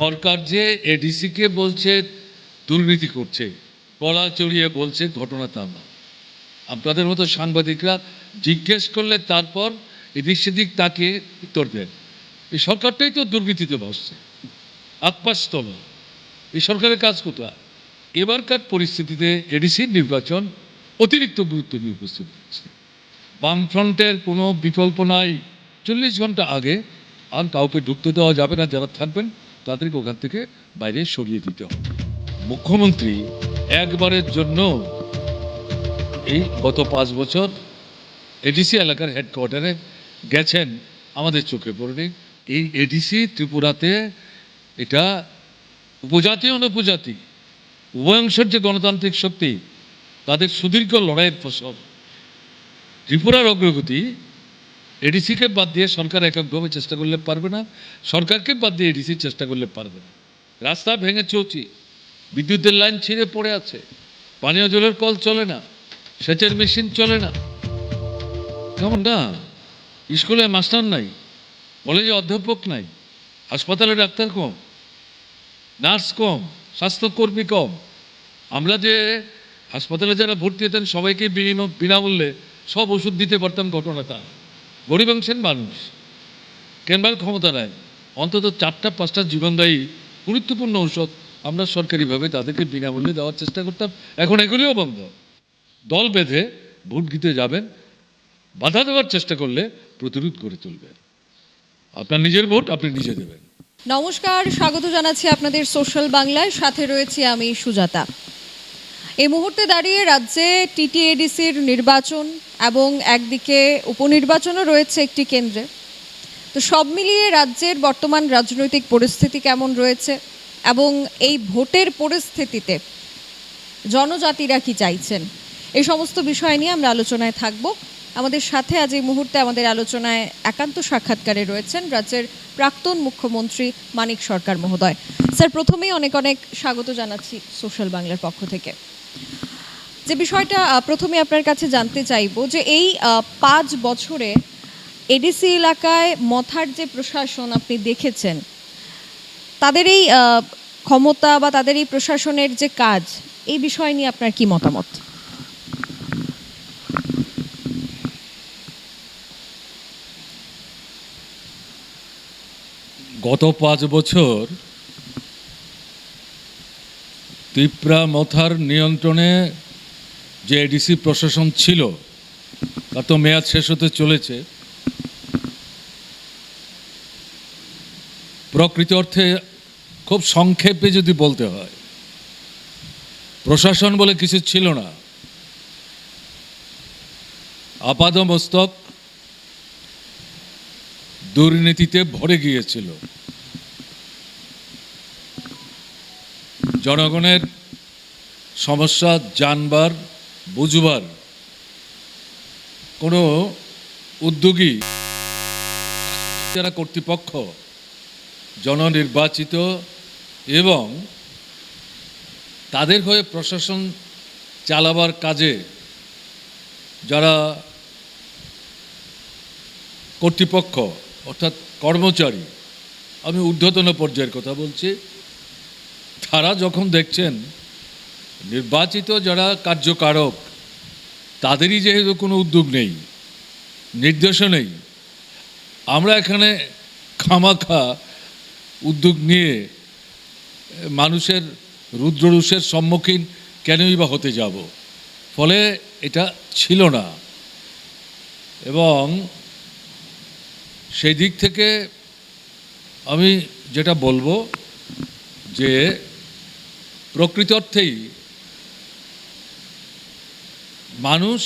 সরকার যে এডিসিকে বলছে দুর্নীতি করছে, গলা চড়িয়ে বলছে, ঘটনা তা না। আপনাদের মতো সাংবাদিকরা জিজ্ঞেস করলে তারপর এদিক সেদিক তাকে উত্তর দেন। এই সরকারটাই তো দুর্নীতিতে বসছে, আকপাশতল। এই সরকারের কাজ কোথায়? এবারকার পরিস্থিতিতে এডিসির নির্বাচন অতিরিক্ত গুরুত্ব নিয়ে উপস্থিত হচ্ছে। বামফ্রন্টের কোনো বিকল্প নাই। 40 ঘন্টা আগে আর কাউকে ঢুকতে দেওয়া যাবে না, যারা থাকবেন তাদেরকে ওখান থেকে বাইরে সরিয়ে দিতে হবে। মুখ্যমন্ত্রী একবারের জন্য এই গত 5 বছর এডিসি এলাকার হেডকোয়ার্টারে গেছেন, আমাদের চোখে পড়েনি। এই এডিসি ত্রিপুরাতে এটা উপজাতি অনুপজাতি উভয়াংশের যে গণতান্ত্রিক শক্তি, তাদের সুদীর্ঘ লড়াইয়ের ফসল। ত্রিপুরার অগ্রগতি এডিসিকে বাদ দিয়ে সরকার এককভাবে চেষ্টা করলে পারবে না, সরকারকে বাদ দিয়ে এডিসি চেষ্টা করলে পারবে না। রাস্তা ভেঙে চলছি, বিদ্যুতের লাইন ছিঁড়ে পড়ে আছে, পানীয় জলের কল চলে না, সেচের মেশিন চলে না। কেমন না? স্কুলে মাস্টার নাই, কলেজে অধ্যাপক নাই, হাসপাতালে ডাক্তার কম, নার্স কম, স্বাস্থ্যকর্মী কম। আমরা যে হাসপাতালে যারা ভর্তি হতেন সবাইকে বিনামূল্যে সব ওষুধ দিতে পারতাম, ঘটনাটা গরিব অংশের মানুষ কেনবার ক্ষমতা নেয়। অন্তত 4-5টা জীবনদায়ী গুরুত্বপূর্ণ ঔষধ আমরা সরকারিভাবে তাদেরকে বিনামূল্যে দেওয়ার চেষ্টা করতাম। এখন এগুলিও বন্ধ। দল বেঁধে ভোট দিতে যাবেন, বাধা দেওয়ার চেষ্টা করলে প্রতিরোধ করে তুলবেন। আপনার নিজের ভোট আপনি নিজে দেবেন। নমস্কার, স্বাগত জানাচ্ছি আপনাদের সোশ্যাল বাংলায়। সাথে রয়েছি আমি সুজাতা। এই মুহূর্তে দাঁড়িয়ে রাজ্যে টিটিএডিসির নির্বাচন এবং একদিকে উপনির্বাচনও রয়েছে একটি কেন্দ্রে। তো সব মিলিয়ে রাজ্যের বর্তমান রাজনৈতিক পরিস্থিতি কেমন রয়েছে এবং এই ভোটের পরিস্থিতিতে জনজাতিরা কি চাইছেন, এই সমস্ত বিষয় নিয়ে আমরা আলোচনায় থাকব। আমাদের সাথে আজ এই মুহূর্তে আমাদের আলোচনায় একান্ত সাক্ষাৎকারে রয়েছেন রাজ্যের প্রাক্তন মুখ্যমন্ত্রী মানিক সরকার মহোদয়। স্যার, প্রথমেই অনেক অনেক স্বাগত জানাচ্ছি সোশ্যাল বাংলার পক্ষ থেকে। যে বিষয়টা প্রথমে আপনার কাছে জানতে চাইব যে এই 5 বছরে এডিসি এলাকায় মথার যে প্রশাসন আপনি দেখেছেন, তাদের এই ক্ষমতা বা তাদের এই প্রশাসনের যে কাজ, এই বিষয় নিয়ে আপনার কি মতামত? গত 5 বছর ত্রিপুরা মথার নিয়ন্ত্রণে যে এডিসি প্রশাসন ছিল, তার তো মেয়াদ শেষ হতে চলেছে। প্রকৃত অর্থে খুব সংক্ষেপে যদি বলতে হয়, প্রশাসন বলে কিছু ছিল না। আপাদমস্তক দুর্নীতিতে ভরে গিয়েছিল। জনগণের সমস্যা জানবার বুঝবার কোনো উদ্যোগী যারা কর্তৃপক্ষ জননির্বাচিত এবং তাদের হয়ে প্রশাসন চালাবার কাজে যারা কর্তৃপক্ষ অর্থাৎ কর্মচারী, আমি ঊর্ধ্বতন পর্যায়ের কথা বলছি, তারা যখন দেখছেন নির্বাচিত যারা কার্যকারক তাদেরই যেহেতু কোনো উদ্যোগ নেই, নির্দেশও নেই, আমরা এখানে খামাখা উদ্যোগ নিয়ে মানুষের রুদ্ররুষের সম্মুখীন কেনই বা হতে যাব। ফলে এটা ছিল না। এবং সেই দিক থেকে আমি যেটা বলবো যে প্রকৃত অর্থেই মানুষ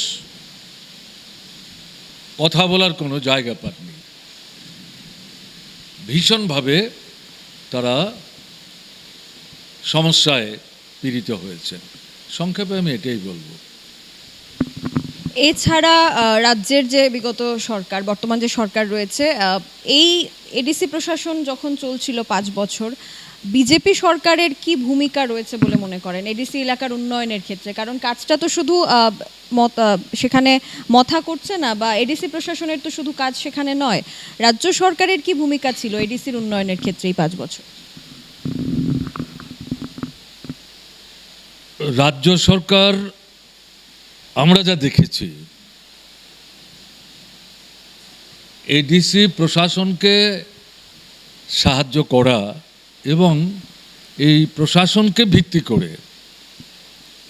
কথা বলার কোনো জায়গা পাননি। ভীষণভাবে তারা সমস্যায় পীড়িত হয়েছেন। সংক্ষেপে আমি এটাই বলবো। এছাড়া রাজ্যের যে বিগত সরকার, বর্তমান যে সরকার রয়েছে, এই এডিসি প্রশাসন যখন চলছিল 5 বছর, বিজেপি সরকারের কি ভূমিকা রয়েছে বলে মনে করেন এডিসি এলাকার উন্নয়নের ক্ষেত্রে? কারণ কাজটা তো শুধু সেখানে মথা করছে না, বা এডিসি প্রশাসনের তো শুধু কাজ সেখানে নয়। রাজ্য সরকারের কি ভূমিকা ছিল এডিসির উন্নয়নের ক্ষেত্রে এই 5 বছর? রাজ্য সরকার আমরা যা দেখেছি, এডিসি প্রশাসনকে সাহায্য করা এবং এই প্রশাসনকে ভিত্তি করে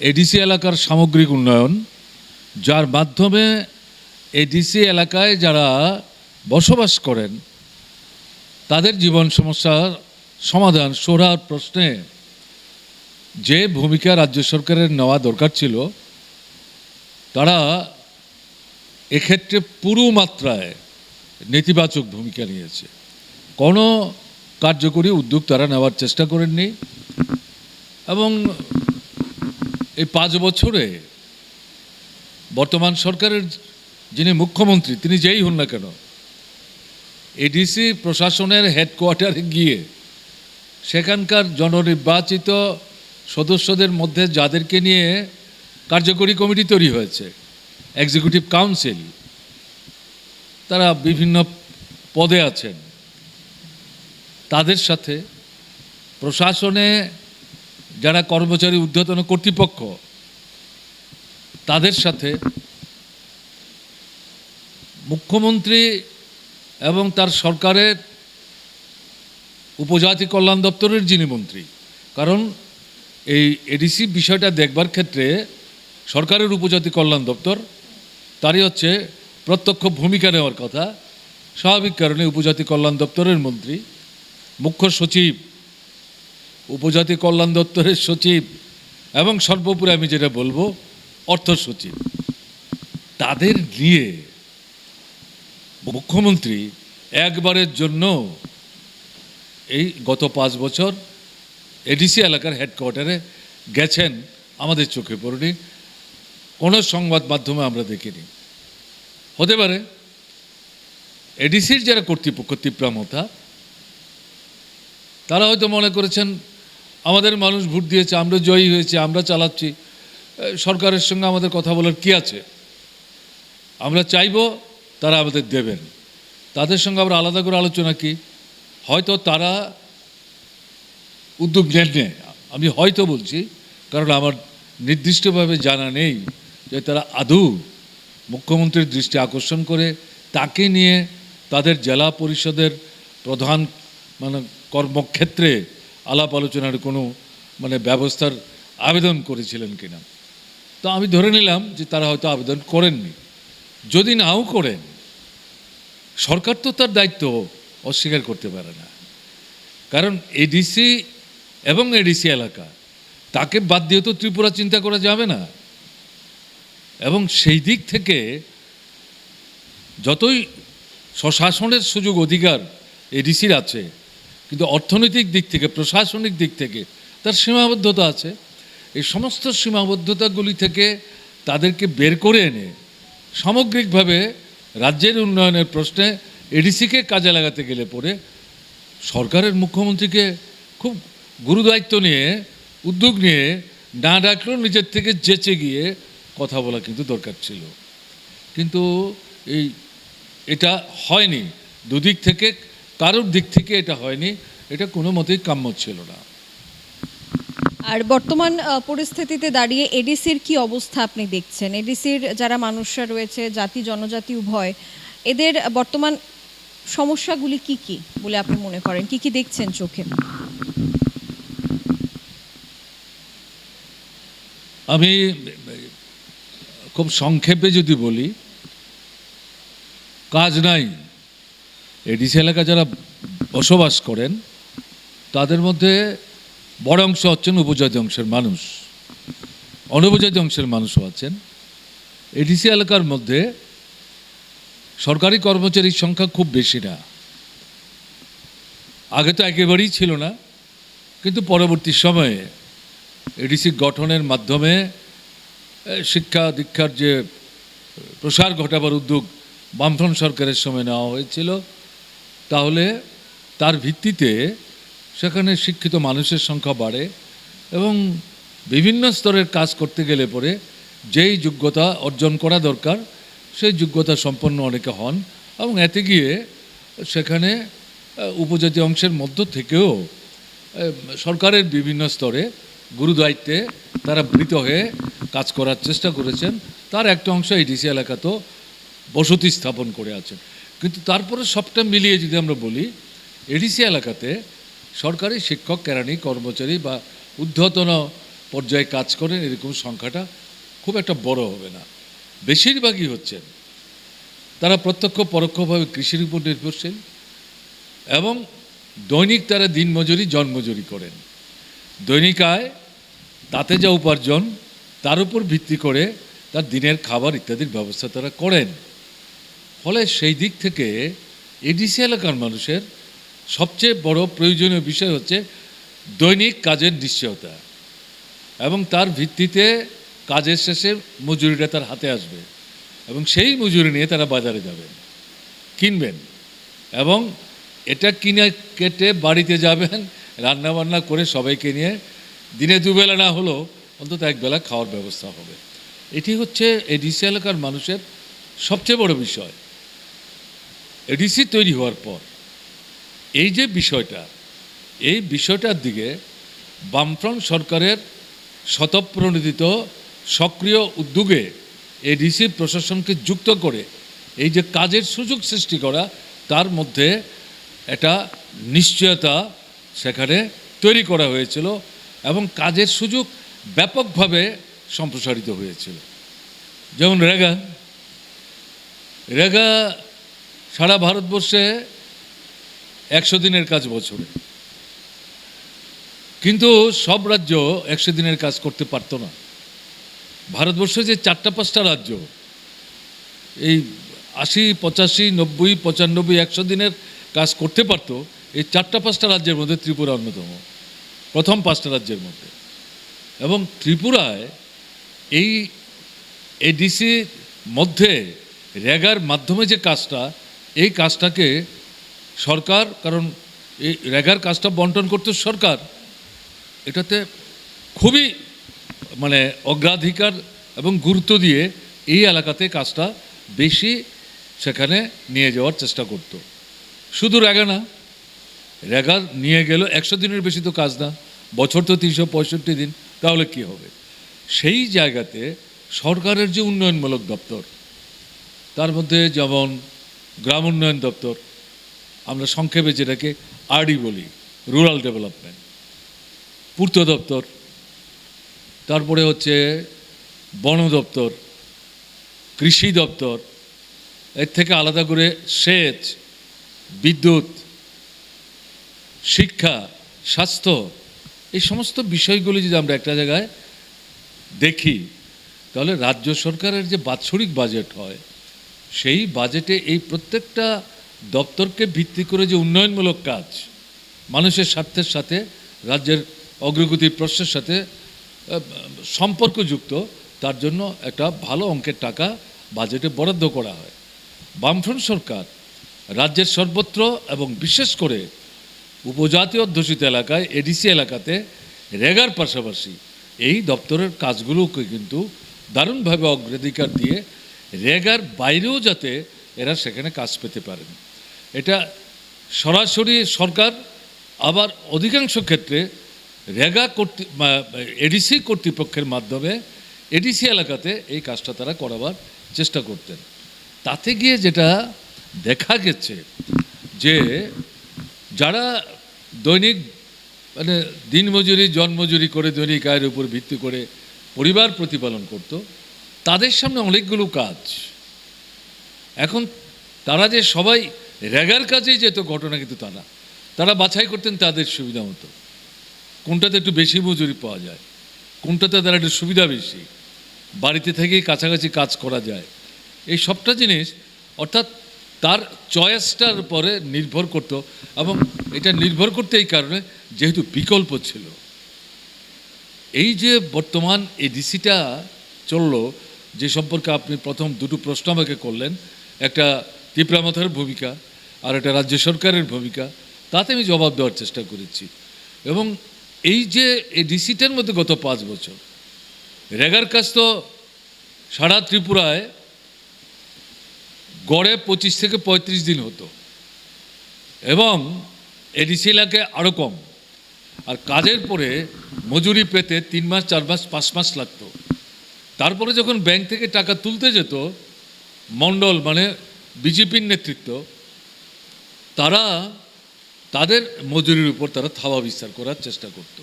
এডিসি এলাকার সামগ্রিক উন্নয়ন, যার মাধ্যমে এডিসি এলাকায় যারা বসবাস করেন তাদের জীবন সমস্যার সমাধান সোরার প্রশ্নে যে ভূমিকা রাজ্য সরকারের নেওয়া দরকার ছিল, তারা এক্ষেত্রে পুরো মাত্রায় নেতিবাচক ভূমিকা নিয়েছে। কোনো কার্যকরী উদ্যোগ তারা নেওয়ার চেষ্টা করেননি এবং এই 5 বছরে বর্তমান সরকারের যিনি মুখ্যমন্ত্রী, তিনি যেই হন না কেন, এডিসি প্রশাসনের হেডকোয়ার্টারে গিয়ে সেখানকার জননির্বাচিত সদস্যদের মধ্যে যাদেরকে নিয়ে কার্যকরী কমিটি তৈরি হয়েছে, এক্সিকিউটিভ কাউন্সিল, তারা বিভিন্ন পদে আছেন, তাদের সাথে প্রশাসনে যারা কর্মচারী ঊর্ধ্বতন কর্তৃপক্ষ, তাদের সাথে মুখ্যমন্ত্রী এবং তার সরকারের উপজাতি কল্যাণ দপ্তরের যিনি মন্ত্রী, কারণ এই এডিসি বিষয়টা দেখবার ক্ষেত্রে সরকারের উপজাতি কল্যাণ দপ্তর, তারই হচ্ছে প্রত্যক্ষ ভূমিকা নেওয়ার কথা। স্বাভাবিক কারণে উপজাতি কল্যাণ দপ্তরের মন্ত্রী, মুখ্য সচিব, উপজাতি কল্যাণ দপ্তরের সচিব এবং সর্বোপরি আমি যেটা বলবো অর্থ সচিব, তাদের নিয়ে মুখ্যমন্ত্রী একবারের জন্য এই গত 5 বছর এডিসি এলাকার হেডকোয়ার্টারে গেছেন আমাদের চোখে পড়েনি, কোনো সংবাদ মাধ্যমে আমরা দেখিনি। হতে পারে এডিসির যারা কর্তৃপক্ষ তীব্রামতা, তারা হয়তো মনে করেছেন আমাদের মানুষ ভোট দিয়েছে, আমরা জয়ী হয়েছি, আমরা চালাচ্ছি, সরকারের সঙ্গে আমাদের কথা বলার কি আছে, আমরা চাইব তারা আমাদের দেবেন, তাদের সঙ্গে আমরা আলাদা করে আলোচনা কি, হয়তো তারা উদ্যোগ নেননি। আমি হয়তো বলছি, কারণ আমার নির্দিষ্টভাবে জানা নেই যে তারা আদৌ মুখ্যমন্ত্রীর দৃষ্টি আকর্ষণ করে তাকে নিয়ে তাদের জেলা পরিষদের প্রধান কর্মক্ষেত্রে আলাপ আলোচনার কোনো ব্যবস্থার আবেদন করেছিলেন কিনা। তো আমি ধরে নিলাম যে তারা হয়তো আবেদন করেননি। যদি নাও করেন, সরকার তো তার দায়িত্ব অস্বীকার করতে পারে না, কারণ এডিসি এবং এডিসি এলাকা, তাকে বাদ দিয়ে তো ত্রিপুরা চিন্তা করা যাবে না। এবং সেই দিক থেকে যতই স্বশাসনের সুযোগ অধিকার এডিসির আছে, কিন্তু অর্থনৈতিক দিক থেকে, প্রশাসনিক দিক থেকে তার সীমাবদ্ধতা আছে। এই সমস্ত সীমাবদ্ধতাগুলি থেকে তাদেরকে বের করে এনে সামগ্রিকভাবে রাজ্যের উন্নয়নের প্রশ্নে এডিসিকে কাজে লাগাতে গেলে পরে সরকারের মুখ্যমন্ত্রীকে খুব গুরুদায়িত্ব নিয়ে, উদ্যোগ নিয়ে, না ডাকলেও নিজের থেকে যেচে গিয়ে কথা বলা কিন্তু দরকার ছিল। কিন্তু এটা হয়নি, দুদিক থেকে, কারোর দিক থেকে এটা হয়নি, এটা কোনো মতেই কাম্য ছিল না। আর বর্তমান পরিস্থিতিতে দাঁড়িয়ে এডিসির কি অবস্থা আপনি দেখছেন? এডিসির যারা মানুষরা রয়েছে, জাতি জনজাতি উভয়, এদের বর্তমান সমস্যাগুলি কি কি বলে আপনি মনে করেন? কি কি দেখছেন চোখে? আমি খুব সংক্ষেপে যদি বলি, কাজ নাই। এডিসি এলাকা যারা বসবাস করেন তাদের মধ্যে বড় অংশ হচ্ছেন উপজাতি অংশের মানুষ, অনুপজাতি অংশের মানুষও আছেন। এডিসি এলাকার মধ্যে সরকারি কর্মচারীর সংখ্যা খুব বেশি না, আগে তো একেবারেই ছিল না, কিন্তু পরবর্তী সময়ে এডিসি গঠনের মাধ্যমে শিক্ষা দীক্ষার যে প্রসার ঘটাবার উদ্যোগ বামফ্রন্ট সরকারের সময় নেওয়া হয়েছিল, তাহলে তার ভিত্তিতে সেখানে শিক্ষিত মানুষের সংখ্যা বাড়ে এবং বিভিন্ন স্তরের কাজ করতে গেলে পরে যেই যোগ্যতা অর্জন করা দরকার সেই যোগ্যতা সম্পন্ন অনেকে হন এবং এতে গিয়ে সেখানে উপজাতি অংশের মধ্য থেকেও সরকারের বিভিন্ন স্তরে গুরুদায়িত্বে তারা মৃত হয়ে কাজ করার চেষ্টা করেছেন। তার একটা অংশ এডিসি এলাকাতেও বসতি স্থাপন করে আছেন। কিন্তু তারপরে সবটা মিলিয়ে যদি আমরা বলি, এডিসি এলাকাতে সরকারি শিক্ষক, কেরানি, কর্মচারী বা ঊর্ধ্বতন পর্যায়ে কাজ করেন এরকম সংখ্যাটা খুব একটা বড় হবে না। বেশিরভাগই হচ্ছেন তারা প্রত্যক্ষ পরোক্ষভাবে কৃষির উপর নির্ভরশীল এবং দৈনিক তারা দিনমজুরি, জনমজুরি করেন। দৈনিক আয়, তাতে যা উপার্জন, তার উপর ভিত্তি করে তার দিনের খাবার ইত্যাদির ব্যবস্থা তারা করেন। ফলে সেই দিক থেকে এডিসি এলাকার মানুষের সবচেয়ে বড় প্রয়োজনীয় বিষয় হচ্ছে দৈনিক কাজের নিশ্চয়তা এবং তার ভিত্তিতে কাজের শেষে মজুরিটা তার হাতে আসবে এবং সেই মজুরি নিয়ে তারা বাজারে যাবেন, কিনবেন এবং এটা কিনে কেটে বাড়িতে যাবেন, রান্নাবান্না করে সবাইকে নিয়ে দিনে দুবেলা না হলেও অন্তত একবেলা খাওয়ার ব্যবস্থা হবে। এটি হচ্ছে এডিসি এলাকার মানুষের সবচেয়ে বড় বিষয়। এডিসি তৈরি হওয়ার পর এই যে বিষয়টা, এই বিষয়টার দিকে বামফ্রন্ট সরকারের স্বতঃপ্রণোদিত সক্রিয় উদ্যোগে এডিসি প্রশাসনকে যুক্ত করে এই যে কাজের সুযোগ সৃষ্টি করা, তার মধ্যে একটা নিশ্চয়তা সেখানে তৈরি করা হয়েছিল এবং কাজের সুযোগ ব্যাপকভাবে সম্প্রসারিত হয়েছিল। যেমন রেগা সারা ভারতবর্ষে 100 দিনের কাজ বছরে, কিন্তু সব রাজ্য 100 দিনের কাজ করতে পারতো না। ভারতবর্ষে যে 4-5টা রাজ্য এই 80, 85, 90, 95, 100 দিনের কাজ করতে পারতো, এই 4-5টা রাজ্যের মধ্যে ত্রিপুরা অন্যতম, প্রথম 5টা রাজ্যের মধ্যে। এবং ত্রিপুরায় এই এডিসির মধ্যে রেগার মাধ্যমে যে কাজটা, এই কাজটাকে সরকার, কারণ এই রেগার কাজটা বন্টন করতো সরকার, এটাতে খুবই অগ্রাধিকার এবং গুরুত্ব দিয়ে এই এলাকাতে কাজটা বেশি সেখানে নিয়ে যাওয়ার চেষ্টা করত। শুধু রেগা না, রেগা নিয়ে গেল 100 দিনের বেশি তো কাজ না, বছর তো 365 দিন, তাহলে কি হবে? সেই জায়গাতে সরকারের যে উন্নয়নমূলক দপ্তর, তার মধ্যে যেমন গ্রাম উন্নয়ন দপ্তর, আমরা সংক্ষেপে যেটাকে আরডি বলি, রুরাল ডেভেলপমেন্ট, পূর্ত দপ্তর, তারপরে হচ্ছে বন দপ্তর, কৃষি দপ্তর, এর থেকে আলাদা করে সেচ, বিদ্যুৎ, শিক্ষা, স্বাস্থ্য, এই সমস্ত বিষয়গুলি যদি আমরা একটা জায়গায় দেখি, তাহলে রাজ্য সরকারের যে বাৎসরিক বাজেট হয়, সেই বাজেটে এই প্রত্যেকটা দপ্তরকে ভিত্তি করে যে উন্নয়নমূলক কাজ, মানুষের স্বার্থের সাথে রাজ্যের অগ্রগতির প্রশ্নের সাথে সম্পর্কযুক্ত, তার জন্য একটা ভালো অঙ্কের টাকা বাজেটে বরাদ্দ করা হয়। বামফ্রন্ট সরকার রাজ্যের সর্বত্র এবং বিশেষ করে উপজাতি অধ্যুষিত এলাকায়, এডিসি এলাকাতে রেগার পাশাপাশি এই দপ্তরের কাজগুলোকে কিন্তু দারুণভাবে অগ্রাধিকার দিয়ে রেগার বাইরেও যাতে এরা সেখানে কাজ পেতে পারেন, এটা সরাসরি সরকার, আবার অধিকাংশ ক্ষেত্রে রেগা এডিসি কর্তৃপক্ষের মাধ্যমে এডিসি এলাকাতে এই কাজটা তারা করাবার চেষ্টা করতেন। তাতে গিয়ে যেটা দেখা গেছে যে যারা দৈনিক দিনমজুরি, জনমজুরি করে দৈনিক আয়ের উপর ভিত্তি করে পরিবার প্রতিপালন করত, তাদের সামনে অনেকগুলো কাজ। এখন তারা যে সবাই রেগার কাজেই যেত ঘটনা কিন্তু তারা বাছাই করতেন তাদের সুবিধা মতো, কোনটাতে একটু বেশি মজুরি পাওয়া যায়, কোনটাতে তারা একটু সুবিধা বেশি, বাড়িতে থেকেই কাছাকাছি কাজ করা যায়, এই সবটা জিনিস অর্থাৎ তার চয়েসটার উপরে নির্ভর করত। এবং এটা নির্ভর করতে এই কারণে যেহেতু বিকল্প ছিল। এই যে বর্তমান এডিসিটা চললো, যে সম্পর্কে আপনি প্রথম দুটো প্রশ্ন আমাকে করলেন, একটা ত্রিপুরামাথার ভূমিকা আর একটা রাজ্য সরকারের ভূমিকা, তাতে আমি জবাব দেওয়ার চেষ্টা করেছি। এবং এই যে এডিসিটার মধ্যে গত 5 বছর রেগার কাজ তো সারা ত্রিপুরায় গড়ে 25 থেকে 35 দিন হতো এবং এডিসি এলাকায় আরও কম। আর কাজের পরে মজুরি পেতে 3 মাস 4 মাস 5 মাস লাগতো। তারপরে যখন ব্যাংক থেকে টাকা তুলতে যেত মণ্ডল মানে বিজেপির নেতৃত্ব, তারা তাদের মজুরির উপর তারা থাবা বিস্তার করার চেষ্টা করত।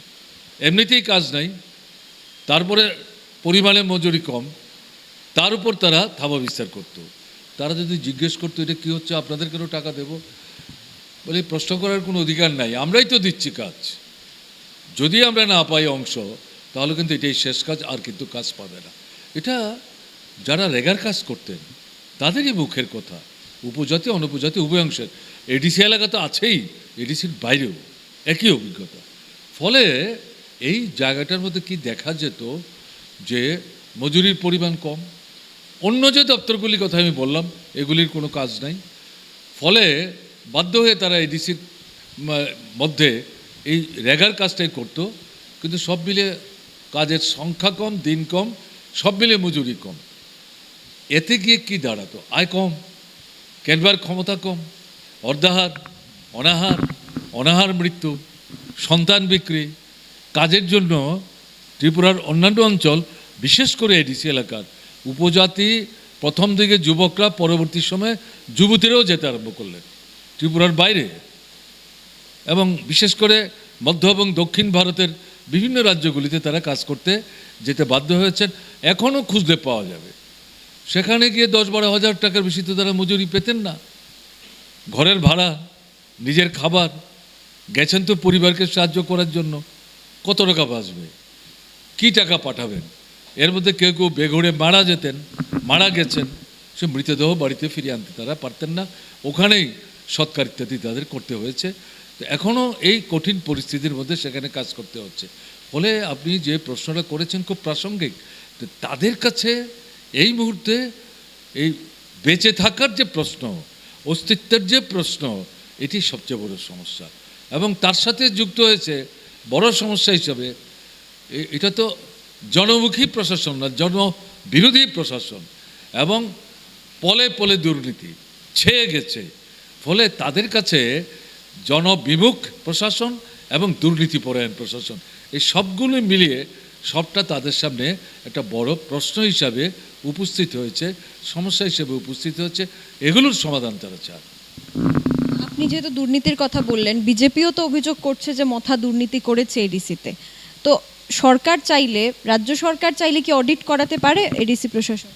এমনিতেই কাজ নাই, তারপরে পরিমাণে মজুরি কম, তার উপর তারা থাবা বিস্তার করত। তারা যদি জিজ্ঞেস করতো এটা কী হচ্ছে, আপনাদের কেন টাকা দেব, বলে প্রশ্ন করার কোনো অধিকার নাই, আমরাই তো দিচ্ছি কাজ। যদি আমরা না পাই অংশ, তাহলে কিন্তু এটাই শেষ কাজ, আর কিন্তু কাজ পাবে না। এটা যারা রেগার কাজ করতেন তাদেরই মুখের কথা, উপজাতি অনুপজাতি উভয় অংশের। এডিসি এলাকা তো আছেই, এডিসির বাইরেও একই অভিজ্ঞতা। ফলে এই জায়গাটার মধ্যে কি দেখা যেত যে মজুরির পরিমাণ কম, অন্য যে দপ্তরগুলির কথা আমি বললাম এগুলির কোনো কাজ নাই। ফলে বাধ্য হয়ে তারা এডিসির মধ্যে এই রেগার কাজটাই করতো, কিন্তু সব মিলে কাজের সংখ্যা কম, দিন কম, সব মিলে মজুরি কম। এতে গিয়ে কি দাঁড়াতো, আয় কম, কেনবার ক্ষমতা কম, অর্ধাহার, অনাহার মৃত্যু, সন্তান বিক্রি। কাজের জন্য ত্রিপুরার অন্যান্য অঞ্চল, বিশেষ করে এডিসি এলাকার উপজাতি প্রথম দিকে যুবকরা, পরবর্তী সময়ে যুবতীরাও যেতে আরম্ভ করলেন ত্রিপুরার বাইরে, এবং বিশেষ করে মধ্য এবং দক্ষিণ ভারতের বিভিন্ন রাজ্যগুলিতে তারা কাজ করতে যেতে বাধ্য হয়েছেন। এখনও খুঁজলে পাওয়া যাবে। সেখানে গিয়ে 10-12 হাজার টাকার বেশি তো তারা মজুরি পেতেন না। ঘরের ভাড়া, নিজের খাবার, গেছেন তো পরিবারকে সাহায্য করার জন্য, কত টাকা বাঁচবে, কী টাকা পাঠাবেন। এর মধ্যে কেউ কেউ বেঘরে মারা গেছেন, সে মৃতদেহ বাড়িতে ফিরিয়ে আনতে তারা পারতেন না, ওখানেই সৎকার ইত্যাদি তাদের করতে হয়েছে। এখনও এই কঠিন পরিস্থিতির মধ্যে সেখানে কাজ করতে হচ্ছে। ফলে আপনি যে প্রশ্নটা করেছেন খুব প্রাসঙ্গিক। তাদের কাছে এই মুহূর্তে এই বেঁচে থাকার যে প্রশ্ন, অস্তিত্বের যে প্রশ্ন, এটি সবচেয়ে বড় সমস্যা। এবং তার সাথে যুক্ত হয়েছে বড় সমস্যা হিসাবে, এটা তো জনমুখী প্রশাসন না, জনবিরোধী প্রশাসন, এবং পলে পলে দুর্নীতি ছেয়ে গেছে। ফলে তাদের কাছে জনবিমুখ প্রশাসন এবং দুর্নীতিপরায়ণ প্রশাসন, এই সবগুলো মিলিয়ে সবটা তাদের সামনে একটা বড় প্রশ্ন হিসাবে উপস্থিত হয়েছে, সমস্যা হিসেবে উপস্থিত হচ্ছে। এগুলোর সমাধান তারা চায়। আপনি যেহেতু দুর্নীতির কথা বললেন, বিজেপিও তো অভিযোগ করছে যে মথা দুর্নীতি করেছে এডিসিতে। তো সরকার চাইলে, রাজ্য সরকার চাইলে কি অডিট করাতে পারে এডিসি প্রশাসন?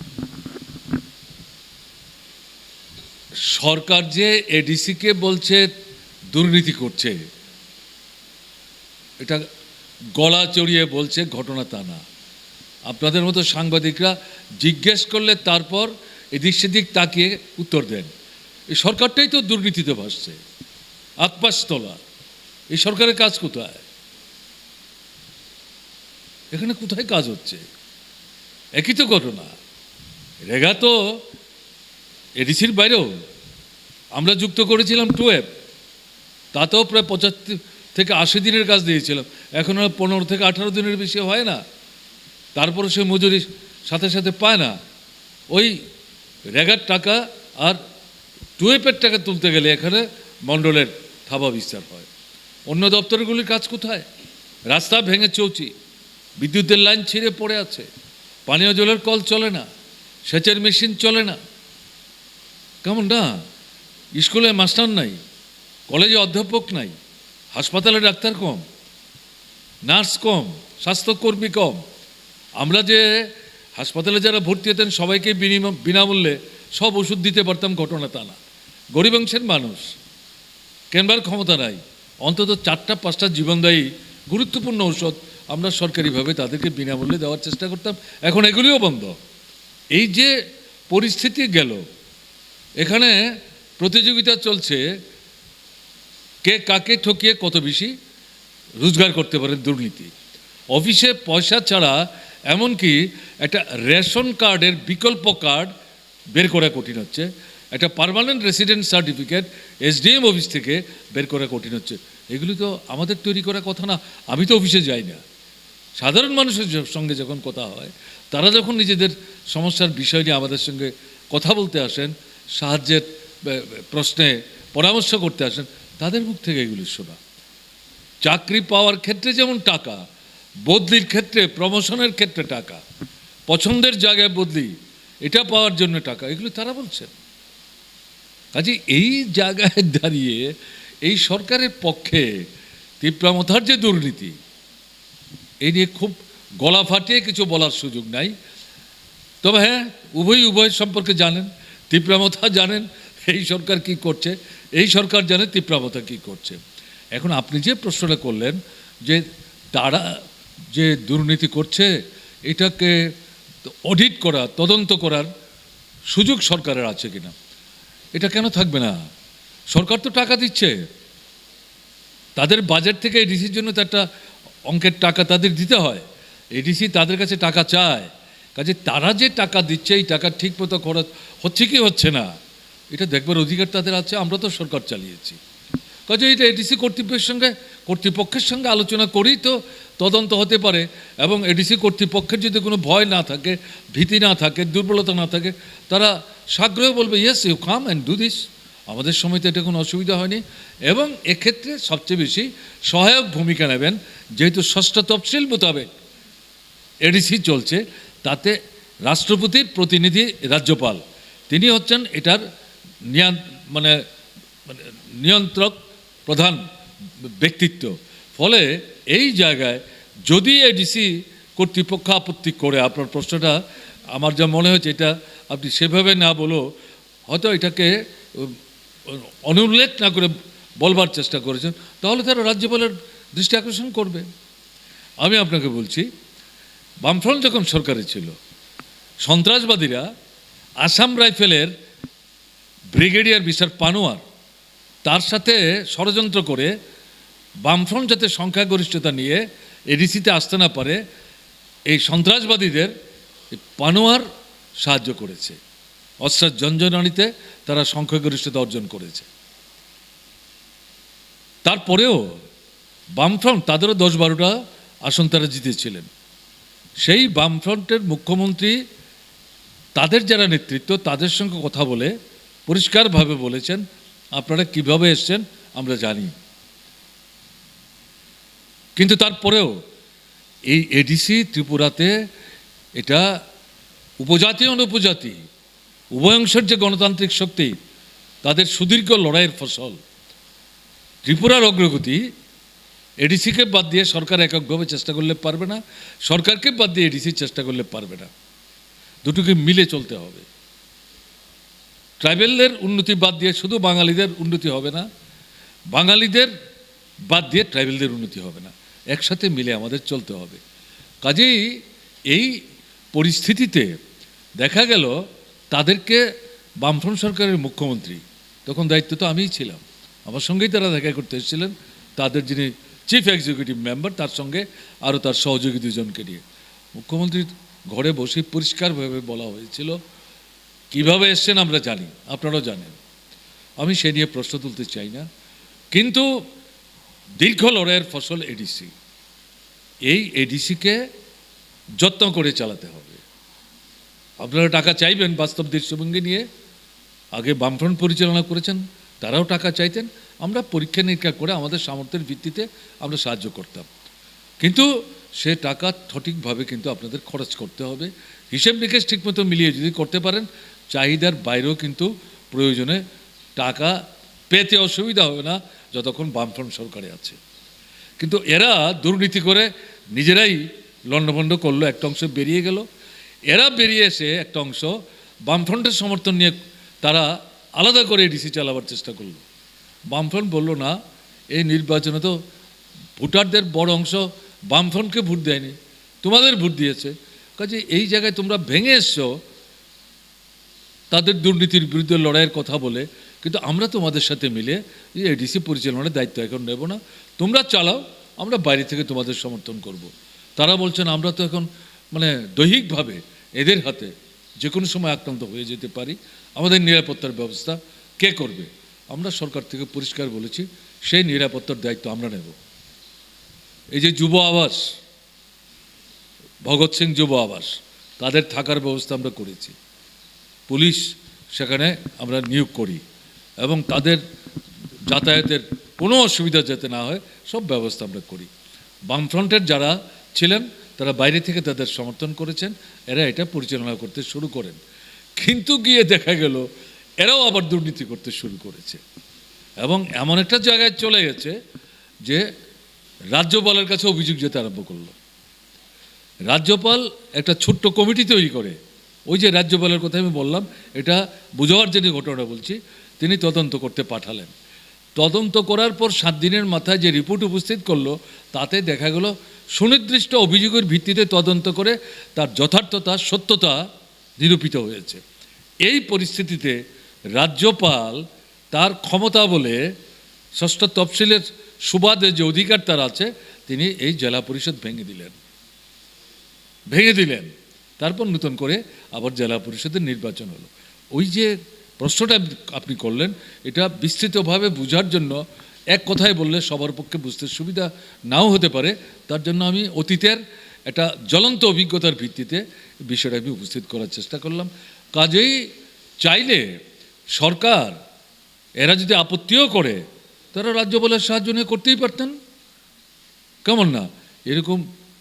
সরকার যে এডিসিকে বলছে দুর্নীতি করছে, এটা গলা চড়িয়ে বলছে, ঘটনা তা না। আপনাদের মতো সাংবাদিকরা জিজ্ঞেস করলে তারপর এদিক সেদিক তাকিয়ে উত্তর দেন। এই সরকারটাই তো দুর্নীতিতে ভাসছে, আকপাশ তোলা। এই সরকারের কাজ কোথায়? এখানে কোথায় কাজ হচ্ছে? একই তো ঘটনা। রেগা তো এডিসির বাইরেও আমরা যুক্ত করেছিলাম 12, তাতেও প্রায় 75 থেকে 80 দিনের কাজ দিয়েছিলাম। এখন 15 থেকে 18 দিনের বেশি হয় না, তারপরে সে মজুরি সাথে সাথে পায় না। ওই রেগার টাকা আর 12-এর টাকা তুলতে গেলে এখানে মণ্ডলের থাবা বিস্তার হয়। অন্য দপ্তরগুলির কাজ কোথায়? রাস্তা ভেঙে চৌচি, বিদ্যুতের লাইন ছিঁড়ে পড়ে আছে, পানীয় জলের কল চলে না, সেচের মেশিন চলে না। কেমন না? স্কুলে মাস্টার নাই, কলেজে অধ্যাপক নাই, হাসপাতালে ডাক্তার কম, নার্স কম, স্বাস্থ্যকর্মী কম। আমরা যে হাসপাতালে যারা ভর্তি হতেন সবাইকে বিনামূল্যে সব ওষুধ দিতে পারতাম, ঘটনা তা না। গরিব অংশের মানুষ, কেনবার ক্ষমতা নাই, অন্তত 4-5টা জীবনদায়ী গুরুত্বপূর্ণ ঔষধ আমরা সরকারিভাবে তাদেরকে বিনামূল্যে দেওয়ার চেষ্টা করতাম। এখন এগুলিও বন্ধ। এই যে পরিস্থিতি গেল, এখানে প্রতিযোগিতা চলছে কে কাকে ঠকিয়ে কত বেশি রোজগার করতে পারে। দুর্নীতি, অফিসে পয়সা ছাড়া এমনকি একটা রেশন কার্ডের বিকল্প কার্ড বের করা কঠিন হচ্ছে, একটা permanent resident certificate SDM office থেকে বের করা কঠিন হচ্ছে। এগুলি তো আমাদের তৈরি করা কথা না। আমি তো অফিসে যাই না, সাধারণ মানুষের সঙ্গে যখন কথা হয়, তারা যখন নিজেদের সমস্যার বিষয় নিয়ে আমাদের সঙ্গে কথা বলতে আসেন, সাহায্যের প্রশ্নে পরামর্শ করতে আসেন, তাদের মুখ থেকে এগুলি শোনা। চাকরি পাওয়ার ক্ষেত্রে যেমন টাকা, বদলির ক্ষেত্রে, প্রমোশনের ক্ষেত্রে টাকা, পছন্দের জায়গায় বদলি এটা পাওয়ার জন্য টাকা, এগুলো তারা বলছেন। কাজে এই জায়গায় দাঁড়িয়ে এই সরকারের পক্ষে তীব্রামথার যে দুর্নীতি, এই নিয়ে খুব গলা ফাটিয়ে কিছু বলার সুযোগ নাই। তবে হ্যাঁ, উভয় সম্পর্কে জানেন, তীব্রামথা জানেন এই সরকার কি করছে, এই সরকার জানে তীব্রামথা কি করছে। এখন আপনি যে প্রশ্নটা করলেন যে তারা যে দুর্নীতি করছে এটাকে অডিট করা, তদন্ত করার সুযোগ সরকারের আছে কিনা, এটা কেন থাকবে না? সরকার তো টাকা দিচ্ছে, তাদের বাজেট থেকে এডিসির জন্য তো একটা অঙ্কের টাকা তাদের দিতে হয়, এডিসি তাদের কাছে টাকা চায়। কাজে তারা যে টাকা দিচ্ছে এই টাকা ঠিক মতো খরচ হচ্ছে কি হচ্ছে না এটা দেখবার অধিকার তাদের আছে। আমরা তো সরকার চালিয়েছি, কাজে এটা এডিসি কর্তৃপক্ষের সঙ্গে আলোচনা করেই তো তদন্ত হতে পারে। এবং এডিসি কর্তৃপক্ষের যদি কোনো ভয় না থাকে, ভীতি না থাকে, দুর্বলতা না থাকে, তারা সাগ্রহে বলবে yes you come and do this, আমাদের সময় তো এটা কোনো অসুবিধা হয়নি। এবং এক্ষেত্রে সবচেয়ে বেশি সহায়ক ভূমিকা নেবেন, যেহেতু ষষ্ঠ তফসিল মোতাবেক এডিসি চলছে, তাতে রাষ্ট্রপতির প্রতিনিধি রাজ্যপাল, তিনি হচ্ছেন এটার নিয়ন্ত্রক প্রধান ব্যক্তিত্ব। ফলে এই জায়গায় যদি এডিসি কর্তৃপক্ষ আপত্তি করে, আপনার প্রশ্নটা আমার যা মনে হয়েছে এটা আপনি সেভাবে না বলেও হয়তো এটাকে অনুল্লেখ না করে বলবার চেষ্টা করেছেন, তাহলে তারা রাজ্যপালের দৃষ্টি আকর্ষণ করবে। আমি আপনাকে বলছি, বামফ্রন্ট যখন সরকারে ছিল, সন্ত্রাসবাদীরা আসাম রাইফেলের ব্রিগেডিয়ার মিস্টার পানোয়ার, তার সাথে ষড়যন্ত্র করে বামফ্রন্ট যাতে সংখ্যাগরিষ্ঠতা নিয়ে এডিসিতে আসতে না পারে, এই সন্ত্রাসবাদীদের পানোয়ার সাহায্য করেছে, অস্ত্রের ঝঞ্ঝনানিতে তারা সংখ্যাগরিষ্ঠতা অর্জন করেছে। তারপরেও বামফ্রন্ট তাদেরও 10-12টা আসন তারা জিতেছিলেন। সেই বামফ্রন্টের মুখ্যমন্ত্রী তাদের যারা নেতৃত্ব তাদের সঙ্গে কথা বলে পরিষ্কারভাবে বলেছেন আপনারা কিভাবে এসছেন আমরা জানি। কিন্তু তারপরেও এই এডিসি ত্রিপুরাতে এটা উপজাতি অনুপজাতি উভয়াংশের যে গণতান্ত্রিক শক্তি, তাদের সুদীর্ঘ লড়াইয়ের ফসল। ত্রিপুরার অগ্রগতি এডিসিকে বাদ দিয়ে সরকার এককভাবে চেষ্টা করলে পারবে না, সরকারকে বাদ দিয়ে এডিসি চেষ্টা করলে পারবে না, দুটোকে মিলে চলতে হবে। ট্রাইবেলদের উন্নতি বাদ দিয়ে শুধু বাঙালিদের উন্নতি হবে না, বাঙালিদের বাদ দিয়ে ট্রাইবেলদের উন্নতি হবে না, একসাথে মিলে আমাদের চলতে হবে। কাজেই এই পরিস্থিতিতে দেখা গেল তাদেরকে বামফ্রন্ট সরকারের মুখ্যমন্ত্রী, তখন দায়িত্ব তো আমিই ছিলাম, আমার সঙ্গেই তারা দেখা করতে এসেছিলেন, তাদের যিনি চিফ এক্সিকিউটিভ মেম্বার তার সঙ্গে আরও তার সহযোগী দুজনকে নিয়ে মুখ্যমন্ত্রীর ঘরে বসে পরিষ্কারভাবে বলা হয়েছিল কিভাবে এসছেন আমরা জানি, আপনারাও জানেন, আমি সে নিয়ে প্রশ্ন তুলতে চাই না। কিন্তু দীর্ঘ লড়াইয়ের ফসল এডিসি, এই এডিসিকে যত্ন করে চালাতে হবে। আপনারা টাকা চাইবেন বাস্তব দৃষ্টিভঙ্গি নিয়ে, আগে বামফ্রন্ট পরিচালনা করেছেন, তারাও টাকা চাইতেন, আমরা পরীক্ষা নিরীক্ষা করে আমাদের সামর্থ্যের ভিত্তিতে আমরা সাহায্য করতাম। কিন্তু সে টাকা সঠিকভাবে কিন্তু আপনাদের খরচ করতে হবে, হিসেব নিকেশ ঠিকমতো মিলিয়ে যদি করতে পারেন, চাহিদার বাইরেও কিন্তু প্রয়োজনে টাকা পেতে অসুবিধা হবে না যতক্ষণ বামফ্রন্ট সরকারে আছে। কিন্তু এরা দুর্নীতি করে নিজেরাই লণ্ডভণ্ড করলো, একটা অংশ বেরিয়ে গেল, এরা বেরিয়ে এসে একটা অংশ বামফ্রন্টের সমর্থন নিয়ে তারা আলাদা করে এডিসি চালাবার চেষ্টা করলো। বামফ্রন্ট বলল না, এই নির্বাচনে তো ভোটারদের বড় অংশ বামফ্রন্টকে ভোট দেয়নি, তোমাদের ভোট দিয়েছে, কাজে এই জায়গায় তোমরা ভেঙে এসছো তাদের দুর্নীতির বিরুদ্ধে লড়াইয়ের কথা বলে, কিন্তু আমরা তোমাদের সাথে মিলে এই এডিসি পরিচালনার দায়িত্ব এখন নেব না, তোমরা চালাও, আমরা বাইরে থেকে তোমাদের সমর্থন করব। তারা বলছেন আমরা তো এখন দৈহিকভাবে এদের হাতে যে কোনো সময় আক্রান্ত হয়ে যেতে পারি, আমাদের নিরাপত্তার ব্যবস্থা কে করবে? আমরা সরকার থেকে পরিষ্কার বলেছি সেই নিরাপত্তার দায়িত্ব আমরা নেব। এই যে যুব আবাস, ভগৎ সিং যুব আবাস, তাদের থাকার ব্যবস্থা আমরা করেছি, পুলিশ সেখানে আমরা নিয়োগ করি এবং তাদের যাতায়াতের কোনো অসুবিধা যাতে না হয় সব ব্যবস্থা আমরা করি। বামফ্রন্টের যারা ছিলেন তারা বাইরে থেকে তাদের সমর্থন করেছেন, এরা এটা পরিচালনা করতে শুরু করেন। কিন্তু গিয়ে দেখা গেল এরাও আবার দুর্নীতি করতে শুরু করেছে এবং এমন একটা জায়গায় চলে গেছে যে রাজ্যপালের কাছে অভিযোগ যেতে আরম্ভ করলো। রাজ্যপাল একটা ছোট্ট কমিটি তৈরি করে, ওই যে রাজ্যপালের কথা আমি বললাম, এটা বুঝাবার জন্য ঘটনা বলছি, তিনি তদন্ত করতে পাঠালেন। তদন্ত করার পর 7 দিনের মাথায় যে রিপোর্ট উপস্থিত করলো তাতে দেখা গেল সুনির্দিষ্ট অভিযোগের ভিত্তিতে তদন্ত করে তার যথার্থতা সত্যতা নিরূপিত হয়েছে। এই পরিস্থিতিতে রাজ্যপাল তার ক্ষমতা বলে ষষ্ঠ তফসিলের সুবাদে যে অধিকার তার আছে, তিনি এই জেলা পরিষদ ভেঙে দিলেন। তারপর নতুন করে আবার জেলা পরিষদের নির্বাচন হলো। ওই যে প্রশ্নটা আপনি করলেন, এটা বিস্তৃতভাবে বোঝার জন্য এক কথায় বললে সবার পক্ষে বুঝতে সুবিধা নাও হতে পারে, তার জন্য আমি অতীতের একটা জ্বলন্ত অভিজ্ঞতার ভিত্তিতে বিষয়টা আমি উপস্থিত করার চেষ্টা করলাম। কাজেই চাইলে সরকার এরা যদি আপত্তিও করে, তারা রাজ্যপালের সাহায্য নিয়ে করতেই পারতেন, কেমন না? এরকম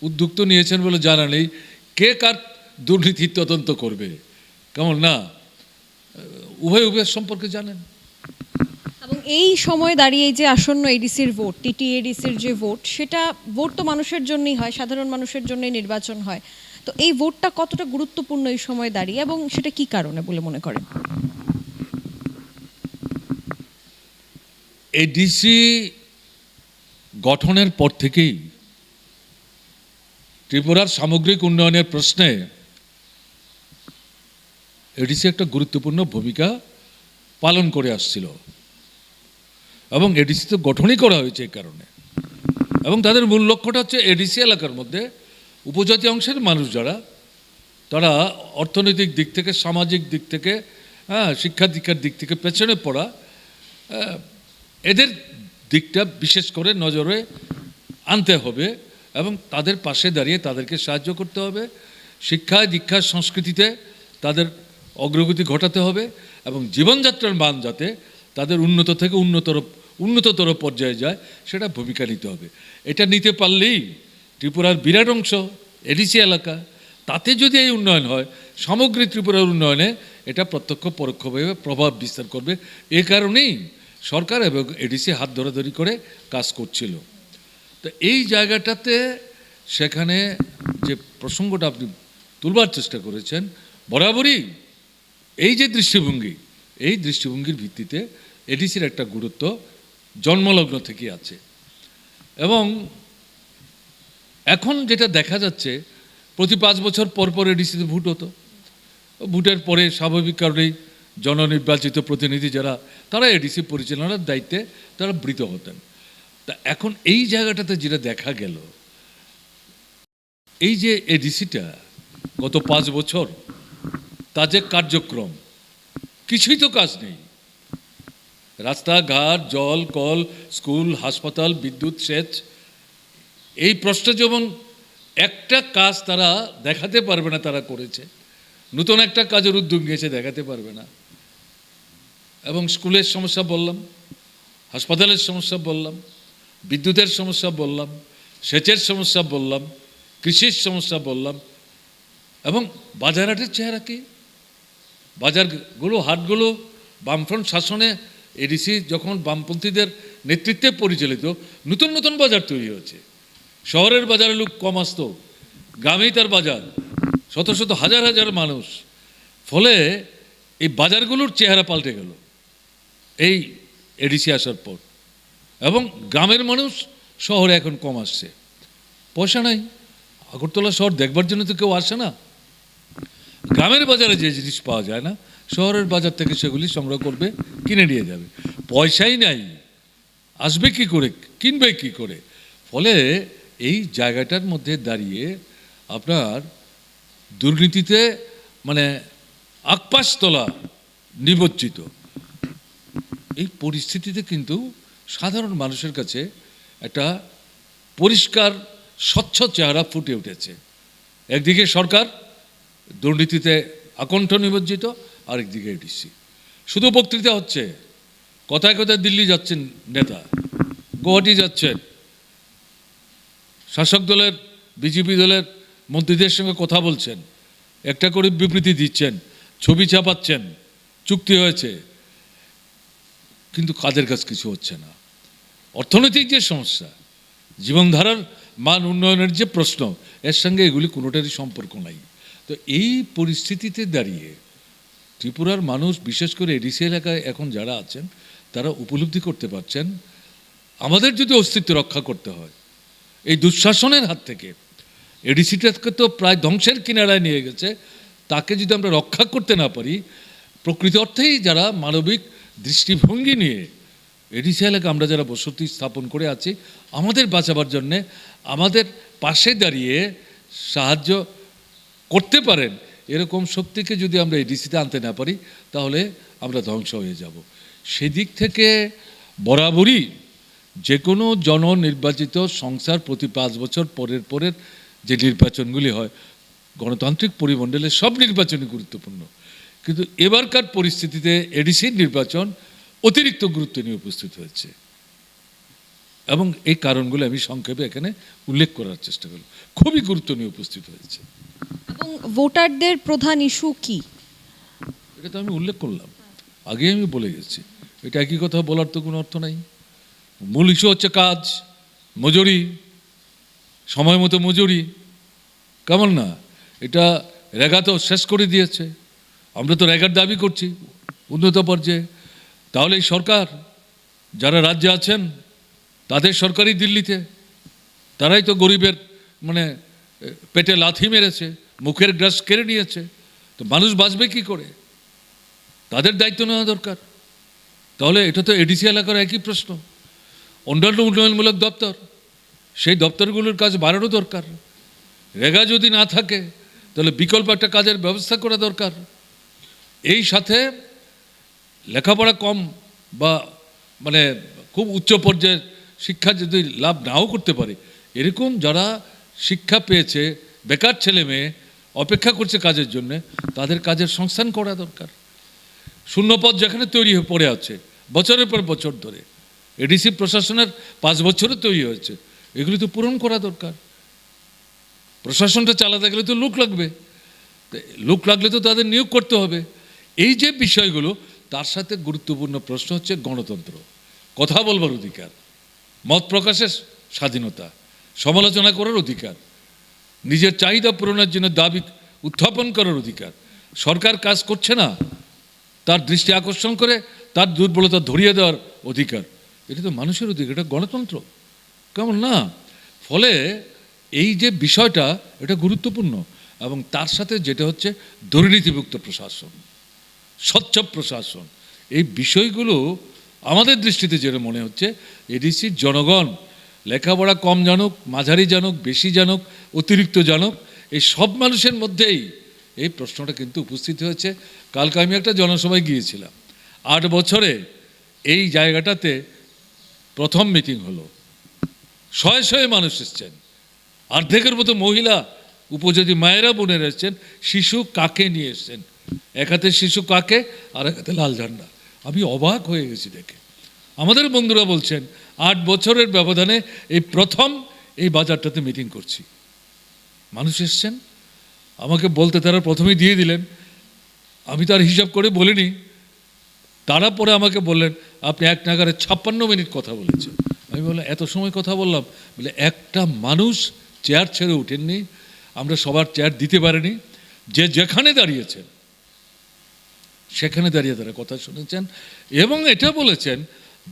উদ্যোগ তো নিয়েছেন বলে জানা নেই, কে কার দুর্নীতির তদন্ত করবে, কেমন না? উভয়ের সম্পর্কে জানেন। এবং এই সময় দাঁড়িয়ে যে আসন্ন এডিসির ভোট, টিটিএডিসির যে ভোট, সেটা ভোট তো মানুষের জন্যই হয়, সাধারণ মানুষের জন্যই নির্বাচন হয়। তো এই ভোটটা কতটা গুরুত্বপূর্ণ এই সময় দাঁড়িয়ে, এবং সেটা কি কারণে বলে মনে করেন? এডিসি গঠনের পর থেকেই ত্রিপুরার সামগ্রিক উন্নয়নের প্রশ্নে এডিসি একটা গুরুত্বপূর্ণ ভূমিকা পালন করে আসছিল এবং এডিসি তো গঠনই করা হয়েছে এই কারণে। এবং তাদের মূল লক্ষ্যটা হচ্ছে এডিসি এলাকার মধ্যে উপজাতি অংশের মানুষ যারা, তারা অর্থনৈতিক দিক থেকে, সামাজিক দিক থেকে, শিক্ষা দীক্ষার দিক থেকে পেছনে পড়া, এদের দিকটা বিশেষ করে নজরে আনতে হবে এবং তাদের পাশে দাঁড়িয়ে তাদেরকে সাহায্য করতে হবে। শিক্ষা দীক্ষা সংস্কৃতিতে তাদের অগ্রগতি ঘটাতে হবে এবং জীবনযাত্রার মান যাতে তাদের উন্নত থেকে উন্নততর পর্যায়ে যায়, সেটা ভূমিকা নিতে হবে। এটা নিতে পারলেই ত্রিপুরার বিরাট অংশ এডিসি এলাকা, তাতে যদি এই উন্নয়ন হয়, সামগ্রিক ত্রিপুরার উন্নয়নে এটা প্রত্যক্ষ পরোক্ষভাবে প্রভাব বিস্তার করবে। এ কারণেই সরকার এবং এডিসি হাত ধরাধরি করে কাজ করছিল। তো এই জায়গাটাতে সেখানে যে প্রসঙ্গটা আপনি তুলবার চেষ্টা করেছেন, বরাবরই এই যে দৃষ্টিভঙ্গি, এই দৃষ্টিভঙ্গির ভিত্তিতে এডিসির একটা গুরুত্ব জন্মলগ্ন থেকে আছে। এবং এখন যেটা দেখা যাচ্ছে, প্রতি 5 বছর পর পর এডিসিতে ভোট হতো। ভোটের পরে স্বাভাবিক কারণেই জননির্বাচিত প্রতিনিধি যারা, তারা এডিসি পরিচালনার দায়িত্বে তারা বৃত হতেন। তা এখন এই জায়গাটাতে যেটা দেখা গেল, এই যে এডিসিটা গত 5 বছর তার যে কার্যক্রম, কিছুই তো কাজ নেই। রাস্তাঘাট, জল, কল, স্কুল, হাসপাতাল, বিদ্যুৎ, সেচ, এই প্রশ্ন যেমন একটা কাজ তারা দেখাতে পারবে না তারা করেছে, নতুন একটা কাজের উদ্যোগ নিয়েছে দেখাতে পারবে না। এবং স্কুলের সমস্যা বললাম, হাসপাতালের সমস্যা বললাম, বিদ্যুতের সমস্যা বললাম, সেচের সমস্যা বললাম, কৃষির সমস্যা বললাম, এবং বাজারহাটের চেহারা কি? বাজারগুলো, হাটগুলো বামফ্রন্ট শাসনে এডিসি যখন বামপন্থীদের নেতৃত্বে পরিচালিত, নতুন নতুন বাজার তৈরি হয়েছে। শহরের বাজারে লোক কম আসতো, গ্রামেই তার বাজার, শত শত হাজার হাজার মানুষ। ফলে এই বাজারগুলোর চেহারা পাল্টে গেল এই এডিসি আসার পর। এবং গ্রামের মানুষ শহরে এখন কম আসছে, পয়সা নাই। আগরতলা শহর দেখবার জন্য তো কেউ আসে না। গ্রামের বাজারে যে জিনিস পাওয়া যায় না, শহরের বাজার থেকে সেগুলি সংগ্রহ করবে, কিনে নিয়ে যাবে। পয়সাই নাই, আসবে কি করে, কিনবে কি করে? ফলে এই জায়গাটার মধ্যে দাঁড়িয়ে আপনার দুর্নীতিতে মানে আকপাশতলা নিমজ্জিত। এই পরিস্থিতিতে কিন্তু সাধারণ মানুষের কাছে একটা পরিষ্কার স্বচ্ছ চেহারা ফুটে উঠেছে। একদিকে সরকার দুর্নীতিতে আকণ্ঠ নিমজ্জিত, আরেকদিকে এডিসি। শুধু বক্তৃতা হচ্ছে, কথায় কথায় দিল্লি যাচ্ছেন নেতা, গুয়াহাটি যাচ্ছেন, শাসক দলের বিজেপি দলের মন্ত্রীদের সঙ্গে কথা বলছেন, একটা করে বিবৃতি দিচ্ছেন, ছবি ছাপাচ্ছেন, চুক্তি হয়েছে, কিন্তু কাদের কাছে কিছু হচ্ছে না। অর্থনৈতিক যে সমস্যা, জীবনধারার মান উন্নয়নের যে প্রশ্ন, এর সঙ্গে এগুলি কোনোটারই সম্পর্ক নাই। তো এই পরিস্থিতিতে দাঁড়িয়ে ত্রিপুরার মানুষ, বিশেষ করে এডিসি এলাকায় এখন যারা আছেন, তারা উপলব্ধি করতে পারছেন আমাদের যদি অস্তিত্ব রক্ষা করতে হয় এই দুঃশাসনের হাত থেকে, এডিসিটাকে তো প্রায় ধ্বংসের কিনারায় নিয়ে গেছে, তাকে যদি আমরা রক্ষা করতে না পারি, প্রকৃত অর্থেই যারা মানবিক দৃষ্টিভঙ্গি নিয়ে এডিসি এলাকা আমরা যারা বসতি স্থাপন করে আছি, আমাদের বাঁচাবার জন্যে আমাদের পাশে দাঁড়িয়ে সাহায্য করতে পারেন, এরকম শক্তিকে যদি আমরা এডিসিতে আনতে না পারি, তাহলে আমরা ধ্বংস হয়ে যাব। সেদিক থেকে বরাবরই যে কোনো জননির্বাচিত সংস্থার প্রতি 5 বছর পরের পরের যে নির্বাচনগুলি হয়, গণতান্ত্রিক পরিমণ্ডলে সব নির্বাচনই গুরুত্বপূর্ণ, কিন্তু এবারকার পরিস্থিতিতে এডিসির নির্বাচন অতিরিক্ত গুরুত্ব নিয়ে উপস্থিত হয়েছে, এবং এই কারণগুলো আমি সংক্ষেপে এখানে উল্লেখ করার চেষ্টা করব। খুবই গুরুত্ব নিয়ে উপস্থিত হয়েছে। এবং ভোটারদের প্রধান ইস্যু কি? এটা তো আমি উল্লেখ করলাম, আগে আমি বলে গেছি, এটা একই কথা বলার তো কোনো অর্থ নাই। মূল ইস্যু হচ্ছে কাজ, মজুরি, সময় মতো মজুরি, কেমন না? এটা রেগা তো শেষ করে দিয়েছে, আমরা তো রেগার দাবি করছি উন্নত পর্যায়ে। তাহলে এই সরকার, যারা রাজ্যে আছেন, তাদের সরকারই দিল্লিতে, তারাই তো গরিবের মানে পেটে লাথি মেরেছে, মুখের গ্রাস কেড়ে নিয়েছে, তো মানুষ বাঁচবে কি করে? তাদের দায়িত্ব নেওয়া দরকার। তাহলে এটা তো এডিসি এলাকার একই প্রশ্ন। অন্যান্য উন্নয়নমূলক দপ্তর, সেই দপ্তরগুলোর কাজ বাড়ানো দরকার। রেগা যদি না থাকে, তাহলে বিকল্প একটা কাজের ব্যবস্থা করা দরকার। এই সাথে লেখাপড়া কম বা মানে খুব উচ্চ পর্যায়ের শিক্ষা যদি লাভ নাও করতে পারে, এরকম যারা শিক্ষা পেয়েছে, বেকার ছেলে মেয়ে অপেক্ষা করছে কাজের জন্যে, তাদের কাজের সংস্থান করা দরকার। শূন্যপদ যেখানে তৈরি হয়ে পড়ে আছে বছরের পর বছর ধরে, এডিসি প্রশাসনের 5 বছরও তৈরি হয়েছে, এগুলি তো পূরণ করা দরকার। প্রশাসনটা চালাতে গেলে তো লোক লাগবে, লোক লাগলে তো তাদের নিয়োগ করতে হবে। এই যে বিষয়গুলো, তার সাথে গুরুত্বপূর্ণ প্রশ্ন হচ্ছে গণতন্ত্র, কথা বলবার অধিকার, মত প্রকাশের স্বাধীনতা, সমালোচনা করার অধিকার, নিজের চাহিদা পূরণের জন্য দাবি উত্থাপন করার অধিকার। সরকার কাজ করছে না, তার দৃষ্টি আকর্ষণ করে তার দুর্বলতা ধরিয়ে দেওয়ার অধিকার, এটা তো মানুষের অধিকার, এটা গণতন্ত্র, কেমন না? ফলে এই যে বিষয়টা, এটা গুরুত্বপূর্ণ। এবং তার সাথে যেটা হচ্ছে দুর্নীতিমুক্ত প্রশাসন, স্বচ্ছ প্রশাসন, এই বিষয়গুলো আমাদের দৃষ্টিতে যেটা মনে হচ্ছে, এডিসির জনগণ লেখাপড়া কম জানুক, মাঝারি জানুক, বেশি জানুক, অতিরিক্ত জানুক, এই সব মানুষের মধ্যেই এই প্রশ্নটা কিন্তু উপস্থিত হয়েছে। কালকে আমি একটা জনসভায় গিয়েছিলাম, 8 বছরে এই জায়গাটাতে প্রথম মিটিং হলো, শয়ে শয়ে মানুষ এসছেন, অর্ধেকের মতো মহিলা, উপজাতি মায়েরা বোনেরা এসছেন, শিশু কাকে নিয়ে এসছেন, এক হাতে শিশু কাকে আর এক হাতে লাল ঝান্ডা। আমি অবাক হয়ে গেছি দেখে। আমাদের বন্ধুরা বলছেন 8 বছরের ব্যবধানে এই প্রথম এই বাজারটাতে মিটিং করছি। মানুষ এসছেন, আমাকে বলতে তারা প্রথমেই দিয়ে দিলেন, আমি তার হিসাব করে বলিনি, তারা পরে আমাকে বললেন আপনি 1 নাগারে 56 মিনিট কথা বলেছেন। আমি বললাম এত সময় কথা বললাম? বলে একটা মানুষ চেয়ার ছেড়ে উঠেননি, আমরা সবার চেয়ার দিতে পারিনি, যে যেখানে দাঁড়িয়েছেন সেখানে দাঁড়িয়ে তারা কথা শুনেছেন, এবং এটা বলেছেন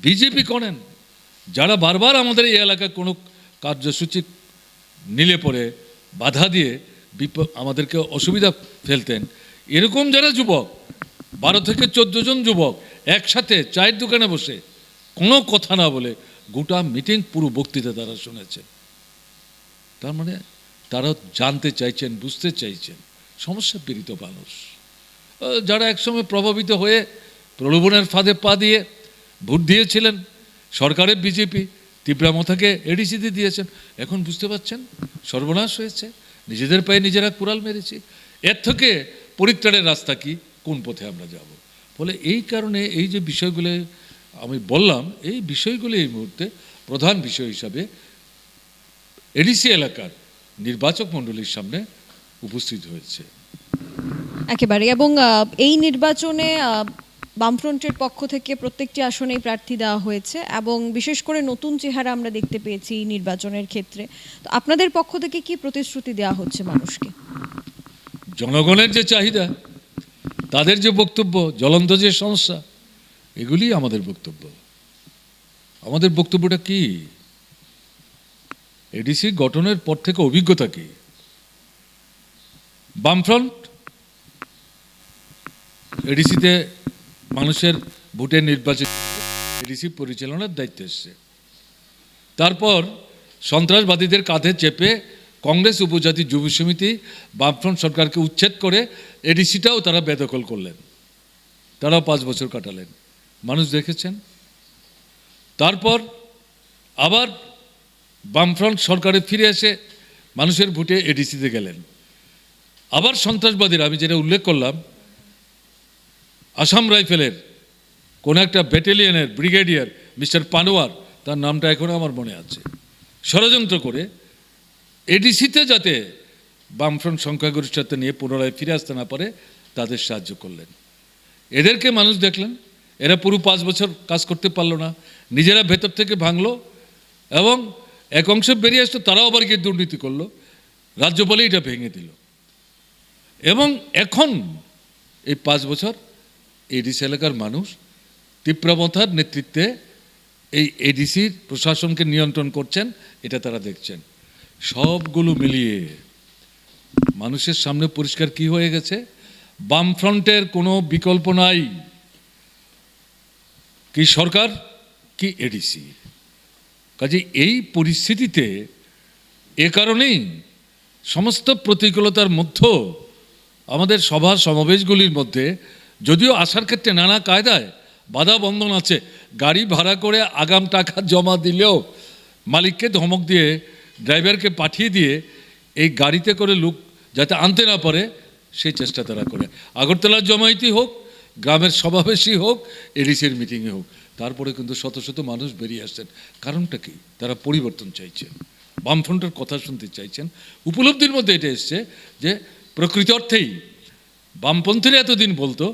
বিজেপি করেন, যারা বারবার আমাদের এই এলাকায় কোনো কার্যসূচি নিলে পরে বাধা দিয়ে আমাদেরকে অসুবিধা ফেলতেন, এরকম যারা যুবক, 12 থেকে 14 জন যুবক একসাথে চায়ের দোকানে বসে কোনো কথা না বলে গোটা মিটিং পুরো বক্তৃতা তারা শুনেছেন। তার মানে তারা জানতে চাইছেন, বুঝতে চাইছেন সমস্যা পীড়িত মানুষ, যারা একসময় প্রভাবিত হয়ে প্রলোভনের ফাঁদে পা দিয়ে ভোট দিয়েছিলেন সরকারের বিজেপি, তীব্রামথাকে এডিসিতে দিয়েছেন, এখন বুঝতে পারছেন সর্বনাশ হয়েছে, নিজেদের পায়ে নিজেরা কুড়াল মেরেছি, এর থেকে পরিত্রাণের রাস্তা কি, কোন পথে আমরা যাব। ফলে এই কারণে এই যে বিষয়গুলো আমি বললাম, এই বিষয়গুলো এই মুহূর্তে প্রধান বিষয় হিসাবে এডিসি এলাকার নির্বাচক মণ্ডলীর সামনে উপস্থিত হয়েছে। একেবারে, এবং এই নির্বাচনে বামফ্রন্টের পক্ষ থেকে প্রত্যেকটি আসনেই প্রার্থী দেওয়া হয়েছে এবং বিশেষ করে নতুন চেহারা আমরা দেখতে পেয়েছি এই নির্বাচনের ক্ষেত্রে। তো আপনাদের পক্ষ থেকে কি প্রতিশ্রুতি দেওয়া হচ্ছে মানুষকে? জনগণের যে চাহিদা, তাদের যে বক্তব্য, জ্বলন্ত যে সমস্যা, এগুলি আমাদের বক্তব্য। আমাদের বক্তব্যটা কি? এডিসি গঠনের পর থেকে অভিজ্ঞতা কি? বামফ্রন্ট এডিসিতে মানুষের ভোটে নির্বাচিত এডিসি পরিচালনার দায়িত্বে এসছে। তারপর সন্ত্রাসবাদীদের কাঁধে চেপে কংগ্রেস উপজাতি যুব সমিতি বামফ্রন্ট সরকারকে উচ্ছেদ করে এডিসিটাও তারা বেদখল করলেন। তারাও 5 বছর কাটালেন, মানুষ দেখেছেন। তারপর আবার বামফ্রন্ট সরকারে ফিরে এসে মানুষের ভোটে এডিসিতে গেলেন। আবার সন্ত্রাসবাদীরা, আমি যেটা উল্লেখ করলাম, আসাম রাইফেলের কোন একটা ব্যাটালিয়নের ব্রিগেডিয়ার মিস্টার পানোয়ার, তার নামটা এখনো আমার মনে আছে, ষড়যন্ত্র করে এডিসিতে যাতে বামফ্রন্ট সংখ্যাগরিষ্ঠতা নিয়ে পুনরায় ফিরে আসতে না পারে তাদের সাহায্য করলেন। এদেরকে মানুষ দেখলেন, এরা পুরো 5 বছর কাজ করতে পারলো না, নিজেরা ভেতর থেকে ভাঙলো এবং এক অংশ বেরিয়ে আসতো, তারাও আবার গিয়ে দুর্নীতি করলো, রাজ্য বলে এটা ভেঙে দিল। এবং এখন এই 5 বছর এডিসি এলাকার মানুষ তীব্রমথার নেতৃত্বে এই এডিসির প্রশাসনকে নিয়ন্ত্রণ করছেন, এটা তারা দেখছেন। সবগুলো মিলিয়ে মানুষের সামনে পরিষ্কার কি হয়ে গেছে, বামফ্রন্টের কোনো বিকল্প নাই। কি সরকার, কি এডিসি। কাজে এই পরিস্থিতিতে এ কারণেই সমস্ত প্রতিকূলতার মধ্যেও আমাদের সভা সমাবেশগুলির মধ্যে যদিও আসার ক্ষেত্রে নানা কায়দায় বাধা বন্ধন আছে, গাড়ি ভাড়া করে আগাম টাকা জমা দিলেও মালিককে ধমক দিয়ে ড্রাইভারকে পাঠিয়ে দিয়ে এই গাড়িতে করে লোক যাতে আনতে না পারে সেই চেষ্টা তারা করে। আগরতলার জমায়েতই হোক, গ্রামের সমাবেশই হোক, এডিসির মিটিংয়ে হোক, তারপরে কিন্তু শত শত মানুষ বেরিয়ে আসছেন। কারণটা কি? তারা পরিবর্তন চাইছেন, বামফ্রন্টের কথা শুনতে চাইছেন। উপলব্ধির মধ্যে এটা এসছে যে প্রকৃত অর্থেই বামপন্থীরা এতদিন বলতো,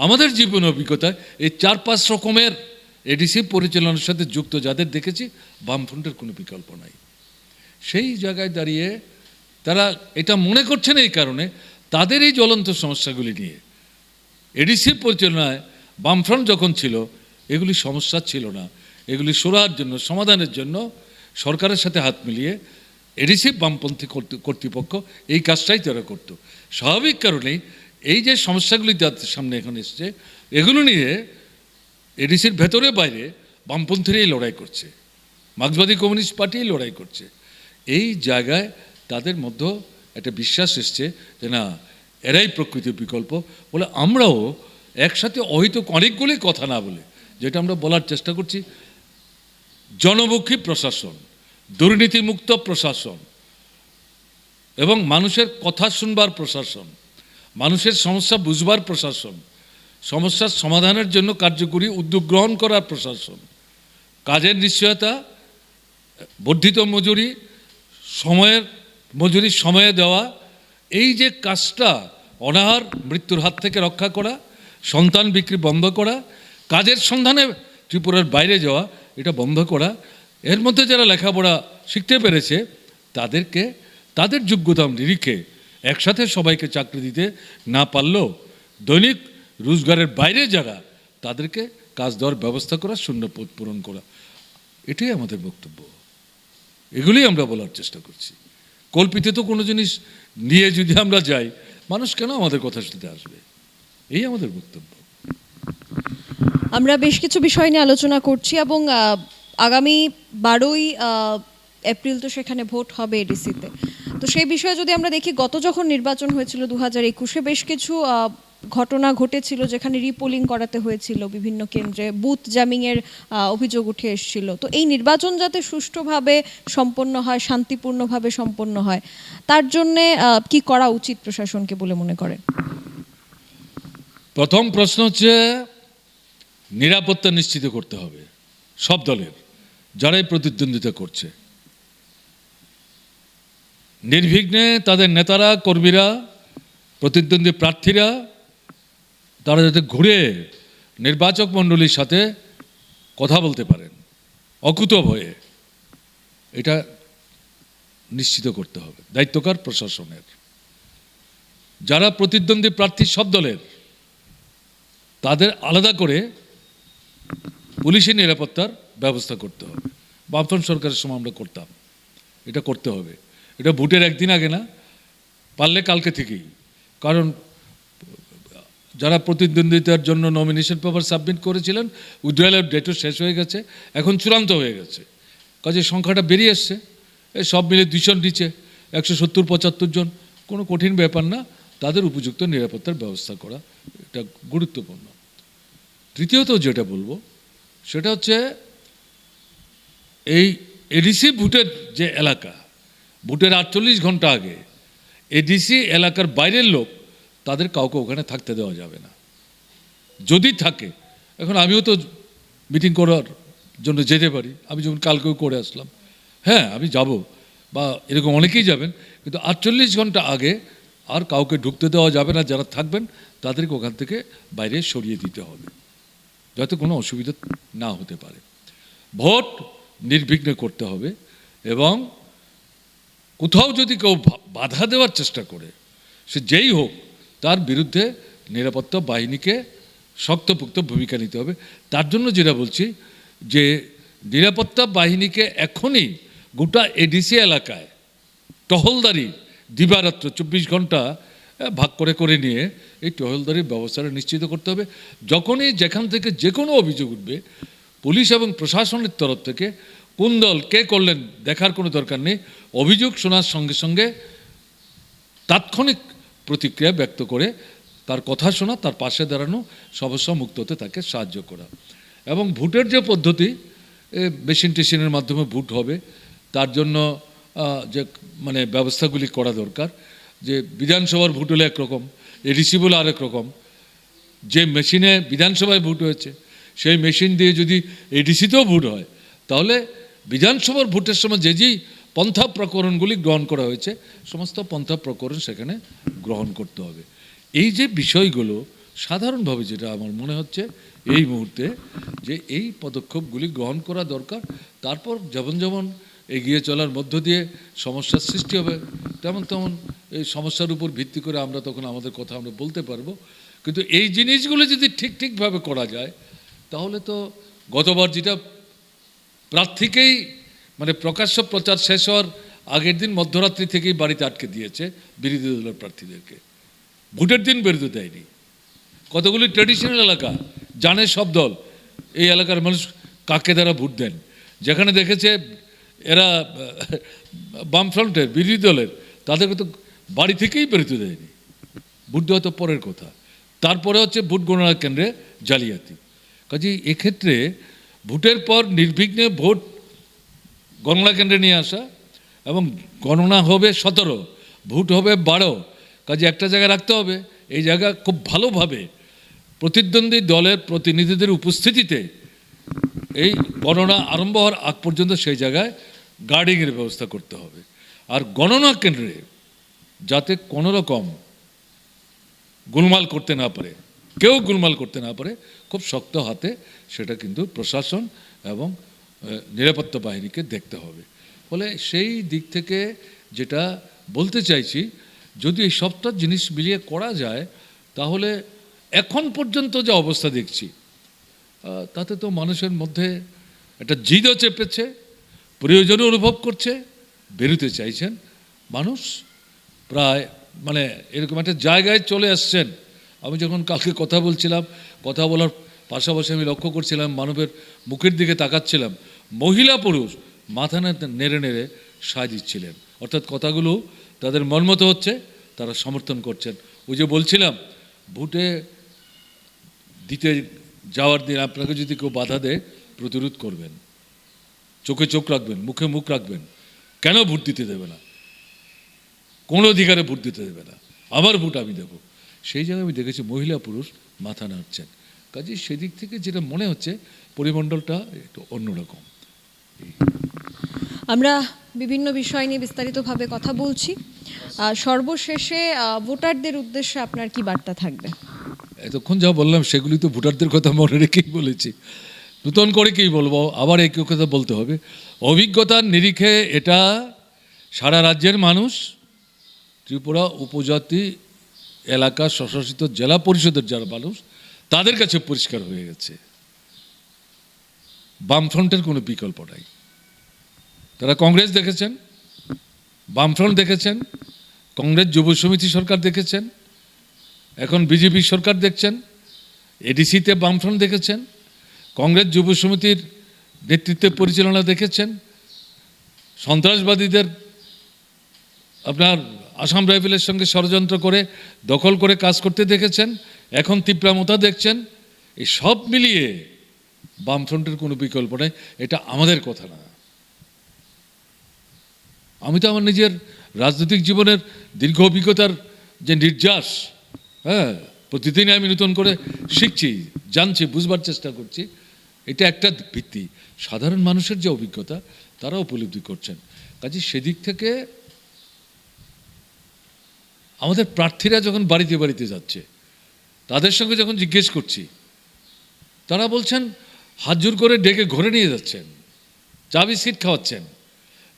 আমাদের জীবন অভিজ্ঞতায় এই 4-5 রকমের এডিসি পরিচালনার সাথে যুক্ত যাদের দেখেছি, বামফ্রন্টের কোনো বিকল্প নাই। সেই জায়গায় দাঁড়িয়ে তারা এটা মনে করছেন এই কারণে তাদের এই জ্বলন্ত সমস্যাগুলি নিয়ে এডিসি পরিচালনায় বামফ্রন্ট যখন ছিল এগুলি সমস্যা ছিল না, এগুলি সরার জন্য, সমাধানের জন্য সরকারের সাথে হাত মিলিয়ে এডিসি বামপন্থী কর্তৃপক্ষ এই কাজটাই তারা করত। স্বাভাবিক কারণেই এই যে সমস্যাগুলি তাদের সামনে এখন এসছে, এগুলো নিয়ে এডিসির ভেতরে বাইরে বামপন্থীরাই লড়াই করছে, মার্ক্সবাদী কমিউনিস্ট পার্টি লড়াই করছে। এই জায়গায় তাদের মধ্যে একটা বিশ্বাস এসছে যে না, এরাই প্রকৃত বিকল্প বলে আমরাও একসাথে হয়তো অনেকগুলি কথা না বলে, যেটা আমরা বলার চেষ্টা করছি, জনমুখী প্রশাসন, দুর্নীতিমুক্ত প্রশাসন এবং মানুষের কথা শুনবার প্রশাসন, মানুষের সমস্যা বুঝবার প্রশাসন, সমস্যার সমাধানের জন্য কার্যকরী উদ্যোগ গ্রহণ করার প্রশাসন, কাজের নিশ্চয়তা, বর্ধিত মজুরি, সময়ে দেওয়া, এই যে কাজটা, অনাহার মৃত্যুর হাত থেকে রক্ষা করা, সন্তান বিক্রি বন্ধ করা, কাজের সন্ধানে ত্রিপুরার বাইরে যাওয়া, এটা বন্ধ করা, এর মধ্যে যারা লেখাপড়া শিখতে পেরেছে তাদেরকে তাদের যোগ্যতা নিরিখে একসাথে সবাইকে চাকরি দিতে না পারলেও দৈনিক রোজগারের বাইরে যারা, তাদেরকে কাজ দেওয়ার ব্যবস্থা করা, শূন্য পদ পূরণ করা, এটাই আমাদের বক্তব্য। এগুলি আমরা বলার চেষ্টা করছি। কল্পিত কোনো জিনিস নিয়ে যদি আমরা যাই, মানুষ কেন আমাদের কথা শুনতে আসবে? এই আমাদের বক্তব্য। আমরা বেশ কিছু বিষয় নিয়ে আলোচনা করছি এবং আগামী 12ই এপ্রিল তো সেখানে ভোট হবে এডিসিতে। তো সেই বিষয়ে যদি আমরা দেখি, গত যখন নির্বাচন হয়েছিল 2021-এ, বেশ কিছু ঘটনা ঘটেছিল যেখানে রিপোলিং করাতে হয়েছিল বিভিন্ন কেন্দ্রে, বুথ জ্যামিংয়ের অভিযোগ উঠে এসেছিল। তো এই নির্বাচন যাতে সুষ্ঠুভাবে সম্পন্ন হয়, শান্তিপূর্ণভাবে সম্পন্ন হয়, তার জন্যে কি করা উচিত প্রশাসনকে বলে মনে করেন? প্রথম প্রশ্ন হচ্ছে নিরাপত্তা নিশ্চিত করতে হবে সব দলের, যারাই প্রতিদ্বন্দ্বিতা করছে, নির্বিঘ্নে তাদের নেতারা, কর্মীরা, প্রতিদ্বন্দ্বী প্রার্থীরা তারা যাতে ঘুরে নির্বাচক মণ্ডলীর সাথে কথা বলতে পারেন অকুতভয়ে, এটা নিশ্চিত করতে হবে দায়িত্বকার প্রশাসনের। যারা প্রতিদ্বন্দ্বী প্রার্থী সব দলের, তাদের আলাদা করে পুলিশি নিরাপত্তার ব্যবস্থা করতে হবে। বামফ্রন্ট সরকারের সময় আমরা করতাম, এটা করতে হবে। এটা ভোটের একদিন আগে না, পারলে কালকে থেকেই। কারণ যারা প্রতিদ্বন্দ্বিতার জন্য নমিনেশন পেপার সাবমিট করেছিলেন, উইথড্রয়ালের ডেটও শেষ হয়ে গেছে, এখন চূড়ান্ত হয়ে গেছে। কাজে সংখ্যাটা বেরিয়ে এসছে, এই সব মিলে 200 নিচে 170-75 জন, কোনো কঠিন ব্যাপার না। তাদের উপযুক্ত নিরাপত্তার ব্যবস্থা করা এটা গুরুত্বপূর্ণ। তৃতীয়ত যেটা বলবো সেটা হচ্ছে এই এডিসি ভোটের যে এলাকা, ভোটের 48 ঘন্টা আগে এডিসি এলাকার বাইরের লোক, তাদের কাউকে ওখানে থাকতে দেওয়া যাবে না। যদি থাকে, এখন আমিও তো মিটিং করার জন্য যেতে পারি, আমি যেমন কালকেও করে আসলাম, হ্যাঁ আমি যাব, বা এরকম অনেকেই যাবেন, কিন্তু 48 ঘন্টা আগে আর কাউকে ঢুকতে দেওয়া যাবে না। যারা থাকবেন তাদেরকে ওখান থেকে বাইরে সরিয়ে দিতে হবে, যাতে কোনো অসুবিধা না হতে পারে। ভোট নির্বিঘ্নে করতে হবে, এবং কোথাও যদি কেউ বাধা দেওয়ার চেষ্টা করে, সে যেই হোক, তার বিরুদ্ধে নিরাপত্তা বাহিনীকে শক্তপোক্ত ভূমিকা নিতে হবে। তার জন্য যেটা বলছি যে নিরাপত্তা বাহিনীকে এখনই গোটা এডিসি এলাকায় টহলদারি দিবারাত্র 24 ঘন্টা ভাগ করে করে নিয়ে এই টহলদারির ব্যবস্থাটা নিশ্চিত করতে হবে। যখনই যেখান থেকে যে কোনো অভিযোগ উঠবে, পুলিশ এবং প্রশাসনের তরফ থেকে কোন দল কে করলেন দেখার কোনো দরকার নেই। অভিযোগ শোনার সঙ্গে সঙ্গে তাৎক্ষণিক প্রতিক্রিয়া ব্যক্ত করে তার কথা শোনা, তার পাশে দাঁড়ানো, সমস্যা মুক্ত হতে তাকে সাহায্য করা। এবং ভোটের যে পদ্ধতি, মেশিন টেশিনের মাধ্যমে ভোট হবে, তার জন্য যে মানে ব্যবস্থাগুলি করা দরকার। যে বিধানসভার ভোট হলে একরকম, এডিসি বলে আরেক রকম। যে মেশিনে বিধানসভায় ভোট হয়েছে, সেই মেশিন দিয়ে যদি এডিসিতেও ভোট হয়, তাহলে বিধানসভার ভোটের সময় যে যেই পন্থা প্রকরণগুলি গ্রহণ করা হয়েছে, সমস্ত পন্থা প্রকরণ সেখানে গ্রহণ করতে হবে। এই যে বিষয়গুলো সাধারণভাবে যেটা আমার মনে হচ্ছে এই মুহূর্তে, যে এই পদক্ষেপগুলি গ্রহণ করা দরকার। তারপর যেমন যেমন এগিয়ে চলার মধ্য দিয়ে সমস্যার সৃষ্টি হবে, তেমন তেমন এই সমস্যার উপর ভিত্তি করে আমরা তখন আমাদের কথা আমরা বলতে পারবো। কিন্তু এই জিনিসগুলো যদি ঠিকভাবে করা যায়, তাহলে তো গতবার যেটা প্রার্থীকেই মানে প্রকাশ্য প্রচার শেষ হওয়ার আগের দিন মধ্যরাত্রি থেকেই বাড়িতে আটকে দিয়েছে বিরোধী দলের প্রার্থীদেরকে, ভোটের দিন বেরোতে দেয়নি। কতগুলি ট্র্যাডিশনাল এলাকা জানে সব দল, এই এলাকার মানুষ কাকে দ্বারা ভোট দেন। যেখানে দেখেছে এরা বামফ্রন্টের বিরোধী দলের, তাদেরকে তো বাড়ি থেকেই বেরোতে দেয়নি। ভোট দেওয়া তো পরের কথা। তারপরে হচ্ছে ভোট গণনা কেন্দ্রে জালিয়াতি। কাজে এক্ষেত্রে ভোটের পর নির্বিঘ্নে ভোট গণনা কেন্দ্রে নিয়ে আসা, এবং গণনা হবে 17, ভোট হবে 12। কাজে একটা জায়গায় রাখতে হবে, এই জায়গা খুব ভালোভাবে প্রতিদ্বন্দ্বী দলের প্রতিনিধিদের উপস্থিতিতে এই গণনা আরম্ভ হওয়ার আগ পর্যন্ত সেই জায়গায় গার্ডিংয়ের ব্যবস্থা করতে হবে। আর গণনা কেন্দ্রে যাতে কোনো রকম গোলমাল করতে না পারে, কেউ গোলমাল করতে না পারে, খুব শক্ত হাতে সেটা কিন্তু প্রশাসন এবং নিরাপত্তা বাহিনীকে দেখতে হবে। ফলে সেই দিক থেকে যেটা বলতে চাইছি, যদি এই সবটা জিনিস মিলিয়ে করা যায়, তাহলে এখন পর্যন্ত যে অবস্থা দেখছি, তাতে তো মানুষের মধ্যে একটা জিদও চেপেছে, প্রয়োজনও অনুভব করছে, বেরোতে চাইছেন মানুষ। প্রায় মানে এরকম একটা জায়গায় চলে আসছেন। আমি যখন কালকে কথা বলছিলাম, কথা বলার পাশাপাশি আমি লক্ষ্য করছিলাম, মানবের মুখের দিকে তাকাচ্ছিলাম, মহিলা পুরুষ মাথা নেড়ে নেড়ে সায় দিচ্ছিলেন। অর্থাৎ কথাগুলো তাদের মনমতো হচ্ছে, তারা সমর্থন করছেন। ওই যে বলছিলাম, ভোটে দিতে যাওয়ার দিন আপনাকে যদি কেউ বাধা দেয়, প্রতিরোধ করবেন, চোখে চোখ রাখবেন, মুখে মুখ রাখবেন। কেন ভোট দিতে দেবে না? কোন অধিকারে ভোট দিতে দেবে না, আমার ভোট আমি দেবো। সেই জায়গায় আমি দেখেছি মহিলা পুরুষ মাথা নাড়ছেন। কাজে সেদিক থেকে যেটা মনে হচ্ছে পরিমণ্ডলটা একটু অন্যরকম। আমরা বিভিন্ন বিষয় নিয়ে বিস্তারিতভাবে কথা বলছি। সর্বশেষে ভোটারদের উদ্দেশ্যে আপনার কি বার্তা থাকবে? এতক্ষণ যা বললাম সেগুলি তো ভোটারদের কথা মনে রেখেই বলেছি, নূতন করে কী বলবো, আবার একই কথা বলতে হবে। অভিজ্ঞতার নিরিখে এটা সারা রাজ্যের মানুষ, ত্রিপুরা উপজাতি এলাকা স্বশাসিত জেলা পরিষদের যারা মানুষ, তাদের কাছে পরিষ্কার হয়ে গেছে বামফ্রন্টের কোনো বিকল্প নাই। তারা কংগ্রেস দেখেছেন, বামফ্রন্ট দেখেছেন, কংগ্রেস যুব সমিতি সরকার দেখেছেন, এখন বিজেপি সরকার দেখছেন, এডিসিতে বামফ্রন্ট দেখেছেন, কংগ্রেস যুব সমিতির নেতৃত্বে পরিচালনা দেখেছেন, সন্ত্রাসবাদীদের আপনার আসাম রাইফেলের সঙ্গে ষড়যন্ত্র করে দখল করে কাজ করতে দেখেছেন, এখন তিপ্রামতা দেখছেন। এই সব মিলিয়ে বামফ্রন্টের কোনো বিকল্প নেই, এটা আমাদের কথা না। আমি তো আমার নিজের রাজনৈতিক জীবনের দীর্ঘ অভিজ্ঞতার যে নির্যাস, হ্যাঁ, প্রতিদিনই আমি নতুন করে শিখছি, জানছি, বুঝবার চেষ্টা করছি। এটা একটা ভিত্তি। সাধারণ মানুষের যে অভিজ্ঞতা তারা উপলব্ধি করছেন। কাজে সেদিক থেকে আমাদের প্রার্থীরা যখন বাড়িতে বাড়িতে যাচ্ছে, তাদের সঙ্গে যখন জিজ্ঞেস করছি, তারা বলছেন হাত জোর করে ডেকে ঘরে নিয়ে যাচ্ছেন, চা বিস্কিট খাওয়াচ্ছেন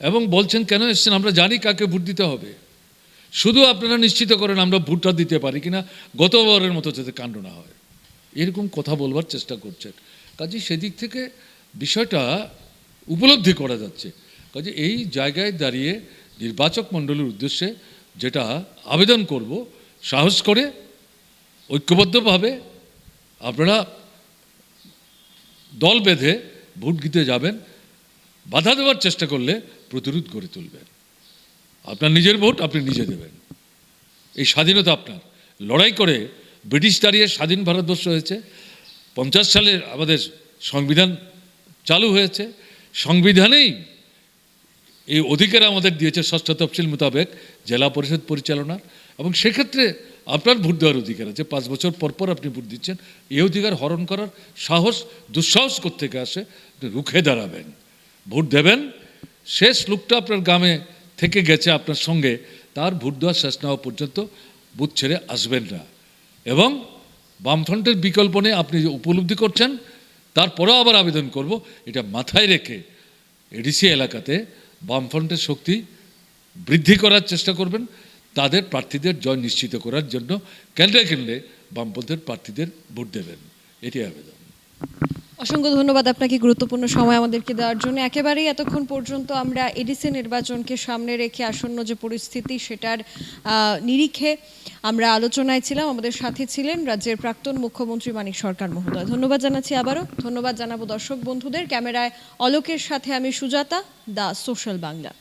এবং বলছেন কেন এসছেন, আমরা জানি কাকে ভোট দিতে হবে, শুধু আপনারা নিশ্চিত করেন আমরা ভোটটা দিতে পারি কিনা, গতবারের মতো যাতে কাণ্ড না হয়, এরকম কথা বলবার চেষ্টা করছেন। কাজে সেদিক থেকে বিষয়টা উপলব্ধি করা যাচ্ছে। কাজে এই জায়গায় দাঁড়িয়ে নির্বাচক মণ্ডলীর উদ্দেশ্যে যেটা আবেদন করব, সাহস করে ঐক্যবদ্ধভাবে আপনারা দল বেঁধে ভোট দিতে যাবেন। বাধা দেওয়ার চেষ্টা করলে প্রতিরোধ গড়ে তুলবেন। আপনার নিজের ভোট আপনি নিজে দেবেন। এই স্বাধীনতা আপনার। লড়াই করে ব্রিটিশ দাঁড়িয়ে স্বাধীন ভারতবর্ষ হয়েছে। 50 সালে আমাদের সংবিধান চালু হয়েছে। সংবিধানেই এই অধিকার আমাদের দিয়েছে ষষ্ঠ তফসিল মোতাবেক জেলা পরিষদ পরিচালনার, এবং সেক্ষেত্রে আপনার ভোট দেওয়ার অধিকার আছে। 5 বছর পর পর আপনি ভোট দিচ্ছেন। এই অধিকার হরণ করার সাহস, দুঃসাহস কোত্থেকে আসে? আপনি রুখে দাঁড়াবেন, ভোট দেবেন। শেষ লোকটা আপনার গ্রামে থেকে গেছে আপনার সঙ্গে, তার ভোট দেওয়া শেষ না হওয়া পর্যন্ত বুথ ছেড়ে আসবেন না। এবং বামফ্রন্টের বিকল্প নিয়ে আপনি যে উপলব্ধি করছেন, তারপরেও আবার আবেদন করব, এটা মাথায় রেখে এডিসি এলাকাতে বামফ্রন্টের শক্তি বৃদ্ধি করার চেষ্টা করবেন। তাদের প্রার্থীদের জয় নিশ্চিত করার জন্য কেন্দ্রে কেন্দ্রে বামপন্থের প্রার্থীদের ভোট দেবেন, এটি আবেদন। অসংখ্য ধন্যবাদ আপনাকে গুরুত্বপূর্ণ সময় আমাদেরকে দেওয়ার জন্য। একেবারেই এতক্ষণ পর্যন্ত আমরা এডিসি নির্বাচনকে সামনে রেখে আসন্ন যে পরিস্থিতি সেটার নিরিখে আমরা আলোচনায় ছিলাম। আমাদের সাথে ছিলেন রাজ্যের প্রাক্তন মুখ্যমন্ত্রী মানিক সরকার মহোদয়। ধন্যবাদ জানাচ্ছি আবারও। ধন্যবাদ জানাবো দর্শক বন্ধুদের। ক্যামেরায় অলোকের সাথে আমি সুজাতা, দ্য সোশ্যাল বাংলা।